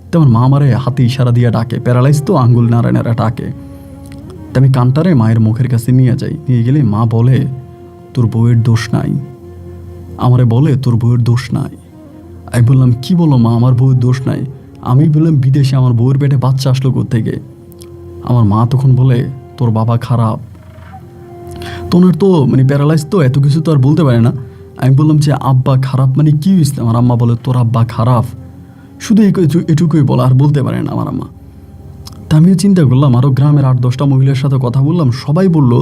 A: তো আমার মা আমারে হাতে ইশারা দিয়ে ডাকে, প্যারালাইজ তো, আঙ্গুল নাড়া নাড়া ডাকে। তো আমি কানটারে মায়ের মুখের কাছে নিয়ে যাই, নিয়ে গেলে মা বলে তোর বউয়ের দোষ নাই, আমারে বলে তোর বউয়ের দোষ নাই। আমি বললাম কি বলো মা, আমার বউয়ের দোষ নাই? আমি বললাম বিদেশে আমার বউয়ের পেটে বাচ্চা আসলো কোত্থেকে? আমার মা তখন বলে তোর বাবা খারাপ, তোনার তো মানে প্যারালাইজ তো, এত কিছু তো আর বলতে পারে না। আমি বললাম যে আব্বা খারাপ মানে কি হয়েছে? আমার আম্মা বলে তোর আব্বা খারাপ, শুধু এটুকুই বলা, আর বলতে পারে না আমার আম্মা। তা আমিও চিন্তা করলাম, আরও গ্রামের 8-10টা মহিলার সাথে কথা বললাম, সবাই বলল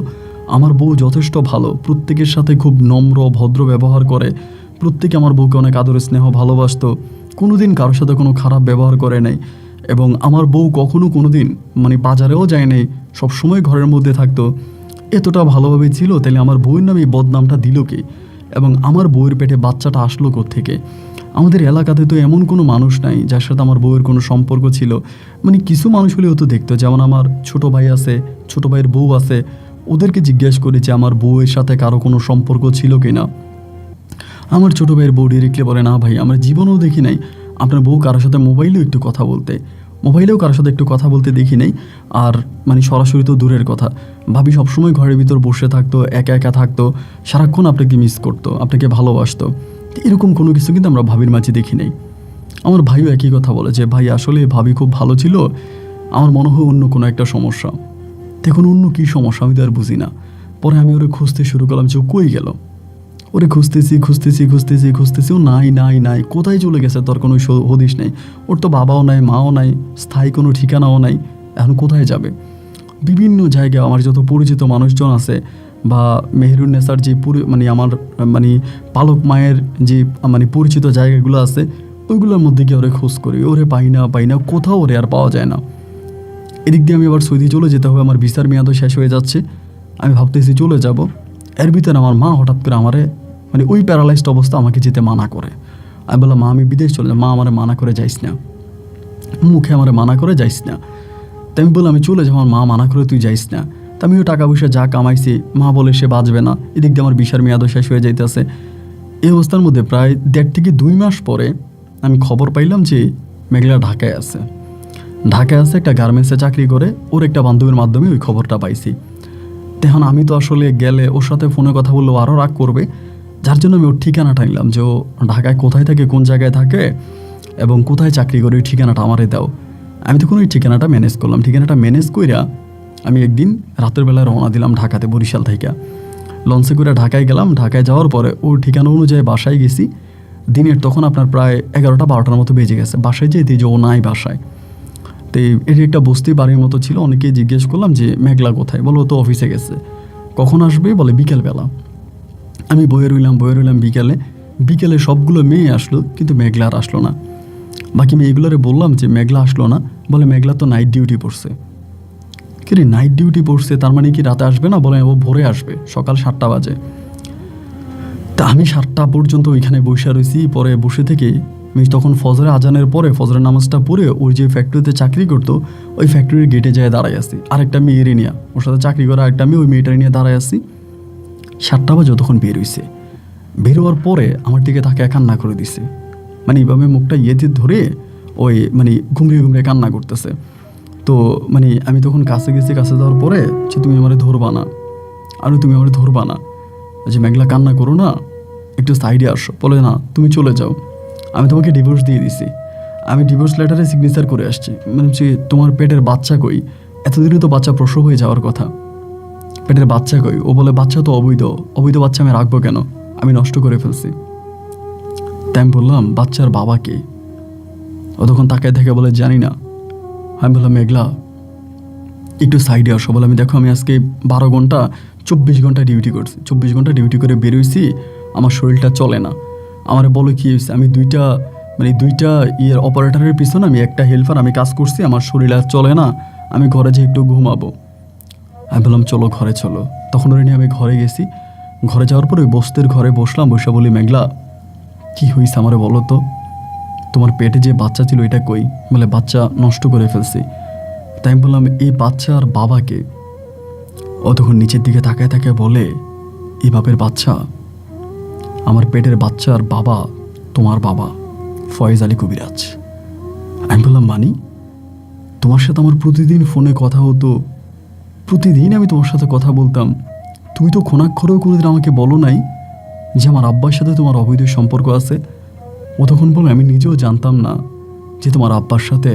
A: আমার বউ যথেষ্ট ভালো, প্রত্যেকের সাথে খুব নম্র ভদ্র ব্যবহার করে, প্রত্যেকে আমার বউকে অনেক আদরে স্নেহ ভালোবাসতো, কোনোদিন কারোর সাথে কোনো খারাপ ব্যবহার করে নাই। এবং আমার বউ কখনো কোনো দিন মানে বাজারেও যায় নাই, সবসময় ঘরের মধ্যে থাকতো। এতটা ভালোভাবে ছিল, তাহলে আমার বউয়ের নামে এই বদনামটা দিল কে? এবং আমার বউয়ের পেটে বাচ্চাটা আসলো কোত্থেকে? আমাদের এলাকাতে তো এমন কোনো মানুষ নাই যার সাথে আমার বউয়ের কোনো সম্পর্ক ছিল। মানে কিছু মানুষ হলেও তো দেখতো, যেমন আমার ছোট ভাই আছে, ছোট ভাইয়ের বউ আছে, ওদেরকে জিজ্ঞেস করি যে আমার বউয়ের সাথে কারো কোনো সম্পর্ক ছিল কি না। আমার ছোটো ভাইয়ের বউ ডিরেক্টলি বলে, না ভাই আমরা জীবনেও দেখি নাই আপনার বউ কারোর সাথে মোবাইলেও একটু কথা বলতে, মোবাইলেও কারোর সাথে একটু কথা বলতে দেখি নাই। আর মানে সরাসরি তো দূরের কথা, ভাবি সবসময় ঘরের ভিতর বসে থাকতো, একা একা থাকতো, সারাক্ষণ আপনাকে মিস করতো, আপনাকে ভালোবাসতো। এরকম কোনো কিছু কিন্তু আমরা ভাবির মাঝে দেখি নাই। আমার ভাইও একই কথা বলে যে ভাই আসলে ভাবি খুব ভালো ছিল, আমার মনে হয় অন্য কোনো একটা সমস্যা। দেখুন অন্য কী সমস্যা আমি তো আর বুঝি না। পরে আমি ওরে খুঁজতে শুরু করলাম যে ও কই গেল, ওরে খুঁজতেছি, ও নাই নাই নাই, কোথায় চলে গেছে তোর কোনো হদিশ নেই। ওর তো বাবাও নাই, মাও নাই, স্থায়ী কোনো ঠিকানাও নাই, এখন কোথায় যাবে? বিভিন্ন জায়গায় আমার যত পরিচিত মানুষজন আছে, বা মেহেরুন্নেসার যে মানে আমার মানে পালক মায়ের যে মানে পরিচিত জায়গাগুলো আছে, ওইগুলোর মধ্যে গিয়ে ওরে খোঁজ করি, ওরে পাই না, কোথাও ওরে আর পাওয়া যায় না। এদিক দিয়ে আমি আবার সৌদি চলে যেতে হবে, আমার ভিসার মেয়াদও শেষ হয়ে যাচ্ছে, আমি ভাবতেছি চলে যাব। এর ভিতরে আমার মা হঠাৎ করে আমারে মানে ওই প্যারালাইজড অবস্থা আমাকে যেতে মানা করে। আমি বললাম মা আমি বিদেশ চলে যাব। মা আমারে মানা করে যাইস না, মুখে আমারে মানা করে যাইস না। তাই আমি বললাম আমি চলে যাবো, আমার মা মানা করে তুই যাইস না। তা আমিও টাকা পয়সা যা কামাইছি, মা বলে সে বাঁচবে না, এদিক দিয়ে আমার ভিসার মেয়াদও শেষ হয়ে যাইতেছে। এই অবস্থার মধ্যে প্রায় 1.5 থেকে 2 মাস পরে আমি খবর পাইলাম যে মেঘলা ঢাকায় আছে, একটা গার্মেন্টসে চাকরি করে। ওর একটা বান্ধবীর মাধ্যমে ওই খবরটা পাইছি। তখন আমি তো আসলে গেলে ওর সাথে ফোনে কথা বললেও আরও রাগ করবে, যার জন্য আমি ওর ঠিকানাটা নিলাম যে ও ঢাকায় কোথায় থাকে, কোন জায়গায় থাকে এবং কোথায় চাকরি করে, ওই ঠিকানাটা আমারে দাও। আমি তখন ওই ঠিকানাটা ম্যানেজ করলাম। ঠিকানাটা ম্যানেজ কইরা আমি একদিন রাতের বেলায় রওনা দিলাম ঢাকাতে, বরিশাল থেকে লঞ্চে করে ঢাকায় গেলাম। ঢাকায় যাওয়ার পরে ওর ঠিকানা অনুযায়ী বাসায় গেছি। দিনের তখন আপনার প্রায় 11টা-12টার মতো বেজে গেছে। বাসায় যেতে যে ও নাই বাসায়। তো এটি একটা বস্তি বাড়ির মতো ছিল। অনেকেই জিজ্ঞেস করলাম যে মেঘলা কোথায়, বলো তো অফিসে গেছে। কখন আসবে? বলে বিকেলবেলা। আমি বয়ে রইলাম বিকেলে সবগুলো মেয়ে আসলো, কিন্তু মেঘলা আর আসলো না। বাকি মেয়েগুলোরে বললাম যে মেঘলা আসলো না, বলে মেঘলা তো নাইট ডিউটি পড়ছে। কিরে নাইট ডিউটি পড়ছে, তার মানে কি রাতে আসবে না? বলে ও ভোরে আসবে, সকাল 7টা বাজে। তা আমি 7টা পর্যন্ত ওইখানে বসে রয়েছি। পরে বসে থেকে আমি তখন ফজরের আজানের পরে ফজরের নামাজটা পড়ে ওই যে ফ্যাক্টরিতে চাকরি করতো ওই ফ্যাক্টরির গেটে যেয়ে দাঁড়াই আসি, আরেকটা মেয়েরে নিয়ে, ওর সাথে চাকরি করা আরেকটা মেয়ে, ওই মেয়েটারে নিয়ে দাঁড়াই আসি। 7টা বাজে তখন বের হইছে। বের হওয়ার পরে আমার দিকে তাকে কান্না করে দিছে, মানে এইভাবে মুখটা ইয়েতে ধরে ওই মানে ঘুমড়িয়ে কান্না করতেছে। তো মানে আমি তখন কাছে গেছি, কাছে যাওয়ার পরে যে তুমি আমারে ধরবা না, আর তুমি আমারে ধরবা না, যে মেঘলা কান্না করো না, একটু সাইডে আসো। বলে না তুমি চলে যাও, আমি তোমাকে ডিভোর্স দিয়ে দিছি। আমি ডিভোর্স লেটারে সিগনেচার করে আসছি। মানে যে তোমার পেটের বাচ্চা কই? এতদিনে তো বাচ্চা প্রসব হয়ে যাওয়ার কথা, পেটের বাচ্চা কই? ও বলে বাচ্চা তো অবৈধ বাচ্চা আমি রাখবো কেন, আমি নষ্ট করে ফেলছি। তাই আমি বললাম বাচ্চার বাবাকে? ও তখন তাকায় থেকে বলে জানি না। আমি বললাম মেঘলা একটু সাইডে আসো। বলে আমি দেখো আমি আজকে 12 ঘন্টা 24 ঘন্টা ডিউটি করছি, 24 ঘন্টা ডিউটি করে বেরোইছি, আমার শরীরটা চলে না। আমার বলো কি হয়েছে? আমি দুইটা ইয়ের অপারেটরের পিছনে আমি একটা হেল্পার, আমি কাজ করছি, আমার শরীর আর চলে না, আমি ঘরে যেয়ে একটু ঘুমাবো। আমি বললাম চলো ঘরে চলো। তখন ওরে নিয়ে আমি ঘরে গেছি। ঘরে যাওয়ার পর ওই বস্তির ঘরে বসলাম, বসে বলি মেঘলা কি হয়েছে আমারে বলো তো, তোমার পেটে যে বাচ্চা ছিল এটা কই? বলে বাচ্চা নষ্ট করে ফেলছি। তাই আমি বললাম এই বাচ্চার বাবাকে? ও তখন নিচের দিকে তাকায় বলে এই বাপের বাচ্চা, আমার পেটের বাচ্চার বাবা তোমার বাবা ফয়েজ আলী কবিরাজ। আমি বললাম মানি? তোমার সাথে আমার প্রতিদিন ফোনে কথা হতো, প্রতিদিন আমি তোমার সাথে কথা বলতাম, তুমি তো খোনাক্ষরেও কোনোদিন আমাকে বলো নাই যে আমার আব্বার সাথে তোমার অবৈধ সম্পর্ক আছে। ও তখন বলে আমি নিজেও জানতাম না যে তোমার আব্বার সাথে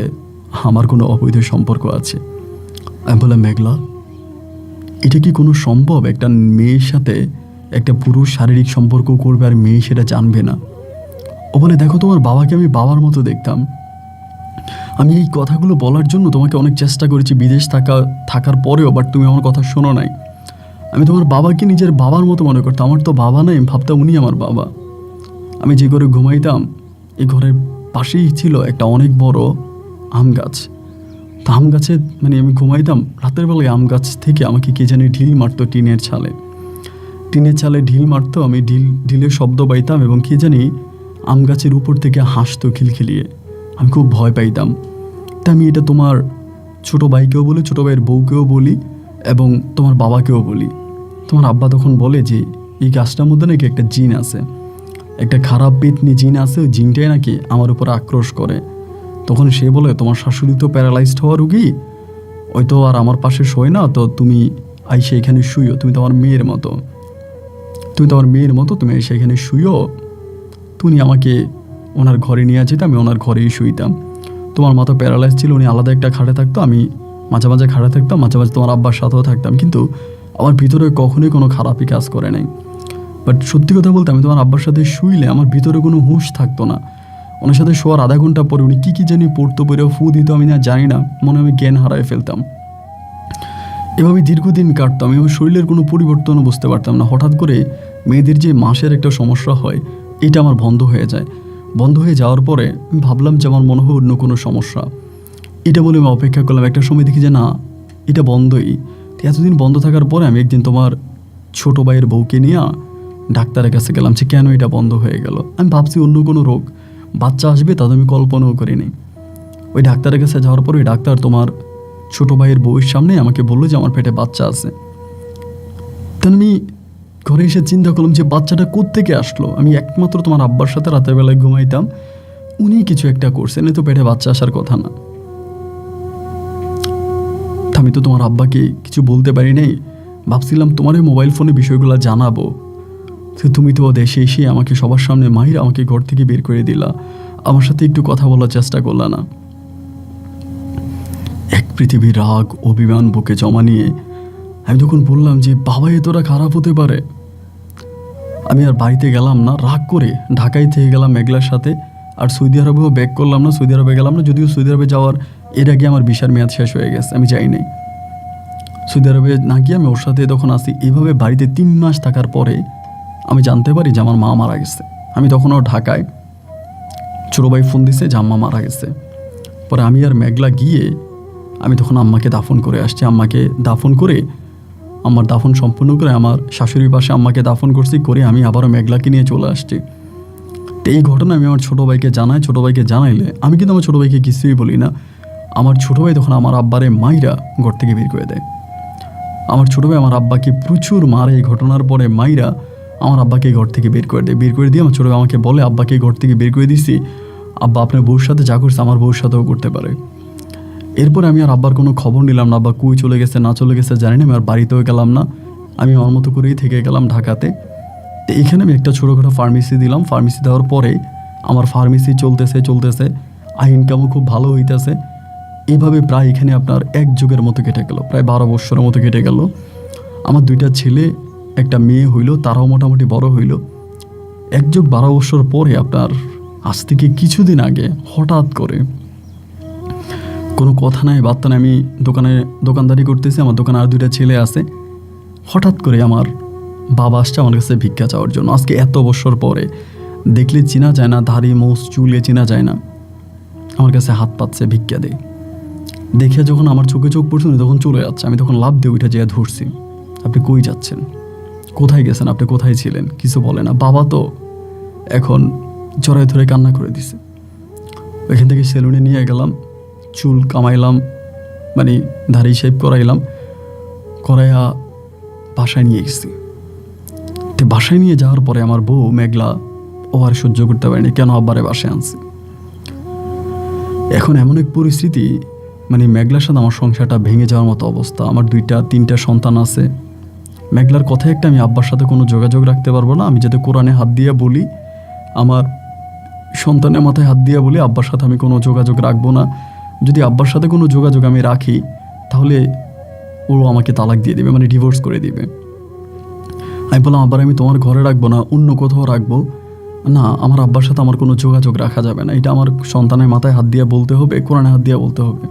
A: আমার কোনো অবৈধ সম্পর্ক আছে। আমি বললাম মেঘলা এটা কি কোনো সম্ভব? একটা মেয়ের সাথে একটা পুরুষ শারীরিক সম্পর্ক করবে আর মেয়ে সেটা জানবে না? ও বলে দেখো তোমার বাবাকে আমি বাবার মতো দেখতাম, আমি এই কথাগুলো বলার জন্য তোমাকে অনেক চেষ্টা করেছি বিদেশ থাকার পরেও, বাট তুমি আমার কথা শোনো নাই। আমি তোমার বাবাকে নিজের বাবার মতো মনে করতাম, আমার তো বাবা নাই, ভাবতাম উনি আমার বাবা। আমি যে ঘরে ঘুমাইতাম এই ঘরের পাশেই ছিল একটা অনেক বড় আম গাছ। তো আম গাছে মানে আমি ঘুমাইতাম, রাতের বেলায় আম গাছ থেকে আমাকে কে জানি ঢিল মারতো, টিনের চালে ঢিল মারতো, আমি ঢিলের শব্দ পাইতাম এবং কে জানি আম গাছের উপর থেকে হাসতো খিলখিলিয়ে, আমি খুব ভয় পাইতাম। তা আমি এটা তোমার ছোট ভাইকেও বলি, ছোট ভাইয়ের বউকেও বলি এবং তোমার বাবাকেও বলি। তোমার আব্বা তখন বলে যে এই গাছটার মধ্যে নাকি একটা জিন আছে, একটা খারাপ পেতনি জিন আছে, ওই জিনটাই নাকি আমার উপর আক্রোশ করে। তখন সে বলে তোমার শাশুড়ি তো প্যারালাইজড হওয়া রুগী, ওই তো আর আমার পাশে শোয় না, তো তুমি আইসে এখানে শুইও, তুমি তো আমার মেয়ের মতো, তুমি এসে এখানে শুইও। তুমি আমাকে ওনার ঘরে নিয়ে যেতে, আমি ওনার ঘরেই শুইতাম। তোমার মা তো প্যারালাইজ ছিল, উনি আলাদা একটা খাটে থাকতো, আমি মাঝে মাঝে খাটে থাকতাম, মাঝে মাঝে তোমার আব্বার সাথেও থাকতাম, কিন্তু আমার ভিতরে কখনোই কোনো খারাপই কাজ করে নাই। বাট সত্যি কথা বলতে আমি তোমার আব্বার সাথে শুইলে আমার ভিতরে কোনো হুঁশ থাকতো না। ওনার সাথে শোয়ার আধা ঘন্টা পরে উনি কী জানি পড়তো, পড়ে ফু দিত, আমি না জানি না, মনে আমি জ্ঞান হারায় ফেলতাম। এভাবে দীর্ঘদিন কাটতো, আমি আমার শরীরের কোনো পরিবর্তনও বুঝতে পারতাম না। হঠাৎ করে মেয়েদের যে মাসের একটা সমস্যা হয় এটা আমার বন্ধ হয়ে যায়। বন্ধ হয়ে যাওয়ার পরে আমি ভাবলাম যে আমার মনে হয় অন্য কোনো সমস্যা, এটা বলে আমি অপেক্ষা করলাম। একটা সময় দেখি যে না, এটা বন্ধই। এতদিন বন্ধ থাকার পরে আমি একদিন তোমার ছোটো ভাইয়ের বউকে নিয়ে ডাক্তারের কাছে গেলাম যে কেন এটা বন্ধ হয়ে গেল। আমি ভাবছি অন্য কোনো রোগ, বাচ্চা আসবে তা তো আমি কল্পনাও করিনি। ওই ডাক্তারের কাছে যাওয়ার পর ওই ডাক্তার তোমার ছোটো ভাইয়ের বউয়ের সামনে আমাকে বললো যে আমার পেটে বাচ্চা আছে। তখন আমি ঘরে এসে চিন্তা করলাম যে বাচ্চাটা কোত্থেকে আসলো। আমি একমাত্র তোমার আব্বার সাথে রাতের বেলায় ঘুমাইতাম, উনি কিছু একটা করছেন, তো পেটে বাচ্চা আসার কথা না। আমি তো তোমার আব্বাকে কিছু বলতে পারি নাই, ভাবছিলাম তোমার এই মোবাইল ফোনে বিষয়গুলো জানাবো। তুমি তো দেশে এসে আমাকে সবার সামনে মাহির আমাকে ঘর থেকে বের করে দিলা, আমার সাথে একটু কথা বলার চেষ্টা করলা না। এক পৃথিবীর রাগ অভিমান বুকে জমা নিয়ে আমি তখন বললাম যে বাবা এতটা খারাপ হতে পারে। আমি আর বাড়িতে গেলাম না, রাগ করে ঢাকায় থেকে গেলাম মেঘলার সাথে, আর সৌদি আরবেও ব্যাক করলাম না, সৌদি আরবে গেলাম না। যদিও সৌদি আরবে যাওয়ার এর আগে আমার ভিসার মেয়াদ শেষ হয়ে গেছে, আমি যাই নাই। সৌদি আরবে না গিয়ে আমি ওর সাথে তখন আসি। এইভাবে বাড়িতে 3 মাস থাকার পরে আমি জানতে পারি যে আমার মা মারা গেছে। আমি তখনও ঢাকায়, ছোটো ভাই ফোন দিছে যে আম্মা মারা গেছে। পরে আমি আর মেঘলা গিয়ে আমি তখন আম্মাকে দাফন করে আসছি। আম্মাকে দাফন করে, আমার দাফন সম্পূর্ণ করে আমার শাশুড়ির পাশে আম্মাকে দাফন করছি, করে আমি আবারও মেঘলাকে নিয়ে চলে আসছি। তো এই ঘটনা আমি আমার ছোটো ভাইকে জানাই। ছোটো ভাইকে জানাইলে আমি কিন্তু আমার ছোটো ভাইকে কিছুই বলি না। আমার ছোটো ভাই তখন আমার আব্বারে মাইরা ঘর থেকে বের করে দেয়। আমার ছোটো ভাই আমার আব্বাকে প্রচুর মারে। এই ঘটনার পরে মাইরা আমার আব্বাকে ঘর থেকে বের করে দেয়। বের করে দিয়ে আমার ছোটো ভাই আমাকে বলে, আব্বাকে ঘর থেকে বের করে দিছি, আব্বা আপনার বউর সাথে যা করছে আমার বউর সাথেও করতে পারে। এরপরে আমি আর আব্বার কোনো খবর নিলাম না। আব্বা কই চলে গেছে না চলে গেছে জানি না। আমি আর বাড়িতেও গেলাম না, আমি আমার মতো করেই থেকে গেলাম ঢাকাতে। তো এখানে আমি একটা ছোটোখাটো ফার্মেসি দিলাম। ফার্মেসি দেওয়ার পরে আমার ফার্মেসি চলতেছে, আই ইনকামও খুব ভালো হইতেছে। এইভাবে প্রায় এখানে আপনার 1 যুগের মতো কেটে গেল, প্রায় 12 বছরের মতো কেটে গেল। আমার 2টা ছেলে একটা মেয়ে হইল, তারাও মোটামুটি বড় হইল। 1 যুগ 12 বছর পরে আপনার আজ থেকে কিছুদিন আগে হঠাৎ করে কোনো কথা নাই বার্তা নাই, আমি দোকানদারি করতেছি, আমার দোকানে আর 2টা ছেলে আছে। হঠাৎ করে আমার বাবা আসছে আমার কাছে ভিক্ষা চাওয়ার জন্য। আজকে এত বছর পরে দেখলে চেনা যায় না, দাড়ি মোষ চুলে চেনা যায় না, আমার কাছে হাত পাচ্ছে, ভিক্ষা দেয়। দেখে যখন আমার চোখে চোখ পড়ছে তখন চলে যাচ্ছে। আমি তখন লাভ দিয়ে ওইটা যেয়ে ধরছি, আপনি কই যাচ্ছেন, কোথায় গেছেন, আপনি কোথায় ছিলেন, কিছু বলে না। বাবা তো এখন জড়ায় ধরে কান্না করে দিছে। ওইখান থেকে সেলুনে নিয়ে গেলাম, চুল কামাইলাম, মানে দাড়ি শেভ করাইয়া বাসায় নিয়ে গেছি। তো বাসায় নিয়ে যাওয়ার পরে আমার বউ মেঘলা ও আর সহ্য করতে পারেনি, কেন আব্বারে বাসায় আনছি। এখন এমন এক পরিস্থিতি, মানে মেঘলার সাথে আমার সংসারটা ভেঙে যাওয়ার মতো অবস্থা। আমার 2-3টা সন্তান আছে। মেঘলার কথা একটা, আমি আব্বার সাথে কোনো যোগাযোগ রাখতে পারবো না। আমি যাতে কোরআনে হাত দিয়ে বলি, আমার সন্তানের মাথায় হাত দিয়ে বলি আব্বার সাথে আমি কোনো যোগাযোগ রাখবো না। যদি আব্বার সাথে কোনো যোগাযোগ আমি রাখি তাহলে ও আমাকে তালাক দিয়ে দেবে, মানে ডিভোর্স করে দিবে। আমি বললাম আব্বার আমি তোমার ঘরে রাখবো না, অন্য কোথাও রাখবো না, আমার আব্বার সাথে আমার কোনো যোগাযোগ রাখা যাবে না। এটা আমার সন্তানের মাথায় হাত দিয়ে বলতে হবে, কোরআনে হাত দিয়ে বলতে হবে।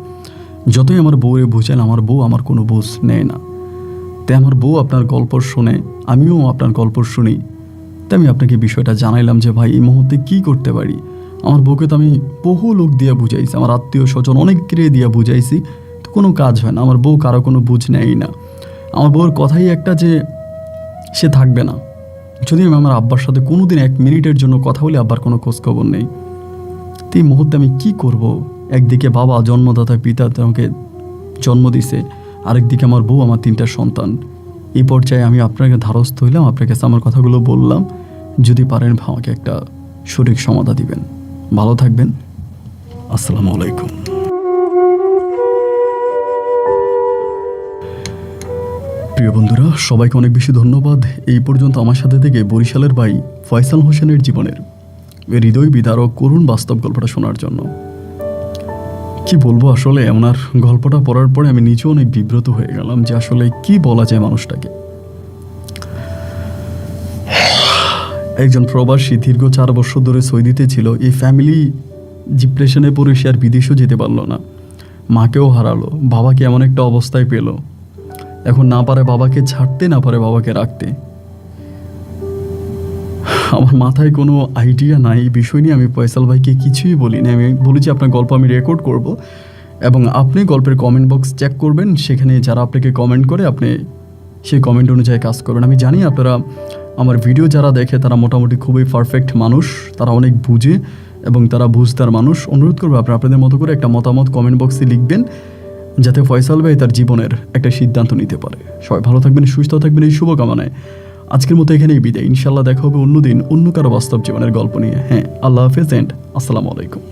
A: যতই আমার বউরে বুঝেন, আমার বউ আমার কোনো বুঝ নেয় না। তাই আমার বউ আপনার গল্প শুনে, আমিও আপনার গল্প শুনি। তাই আমি আপনাকে বিষয়টা জানাইলাম যে ভাই এই মুহূর্তে কী করতে পারি। আমার বউকে তো আমি বহু লোক দিয়ে বুঝাইছি, আমার আত্মীয় স্বজন অনেককে দিয়ে বুঝাইছি, তো কোনো কাজ হয় না। আমার বউ কারো কোনো বুঝ নেয়ই না। আমার বউর কথাই একটা যে সে থাকবে না যদি আমি আমার আব্বার সাথে কোনো দিন 1 মিনিটের জন্য কথা বলি, আব্বার কোনো খোঁজখবর নেই। তো এই মুহূর্তে আমি কী করব? একদিকে বাবা জন্মদাতা পিতা আমাকে জন্ম দিছে, আরেকদিকে আমার বউ, আমার 3টা সন্তান। এই পর্যায়ে আমি আপনাকে ধারস্থ হইলাম, আপনার কাছে আমার কথাগুলো বললাম। যদি পারেন আমাকে একটা সঠিক সমাধান দিবেন। ভালো থাকবেন। আসসালামু আলাইকুম। প্রিয় বন্ধুরা, সবাইকে অনেক বেশি ধন্যবাদ এই পর্যন্ত আমার সাথে থেকে বরিশালের ভাই ফয়সাল হোসেনের জীবনের হৃদয় বিদারক করুণ বাস্তব গল্পটা শোনার জন্য। কি বলবো আসলে, ওনার গল্পটা পড়ার পরে আমি নিজেও অনেক বিব্রত হয়ে গেলাম যে আসলে কি বলা যায় মানুষটাকে। একজন প্রবাসী দীর্ঘ 4 বছর ধরে সৌদিতে ছিল। এই ফ্যামিলি ডিপ্রেশনে পড়ে সে আর বিদেশেও যেতে পারলো না, মাকেও হারালো, বাবাকে এমন একটা অবস্থায় পেল, এখন না পারে বাবাকে ছাড়তে, না পারে বাবাকে রাখতে। আমার মাথায় কোনো আইডিয়া নাই এই বিষয় নিয়ে। আমি ফয়সাল ভাইকে কিছুই বলিনি। আমি বলেছি আপনার গল্প আমি রেকর্ড করব এবং আপনি গল্পের কমেন্ট বক্স চেক করবেন, সেখানে যারা আপনাকে কমেন্ট করে আপনি সেই কমেন্ট অনুযায়ী কাজ করবেন। আমি জানি আপনারা আমার ভিডিও যারা দেখে তারা মোটামুটি খুবই পারফেক্ট মানুষ, তারা অনেক বুঝে এবং তারা বুঝতার মানুষ। অনুরোধ করবো আপনাদের মতো করে একটা মতামত কমেন্ট বক্সে লিখবেন, যাতে ফয়সাল ভাই তার জীবনের একটা সিদ্ধান্ত নিতে পারে। সবাই ভালো থাকবেন, সুস্থ থাকবেন, এই শুভকামনায় আজকের মতো এখানেই বিদায়। ইনশাল্লাহ দেখা হবে অন্যদিন অন্য কারো বাস্তব জীবনের গল্প নিয়ে। হ্যাঁ, আল্লাহ হাফেজ এন্ড আসসালামু আলাইকুম।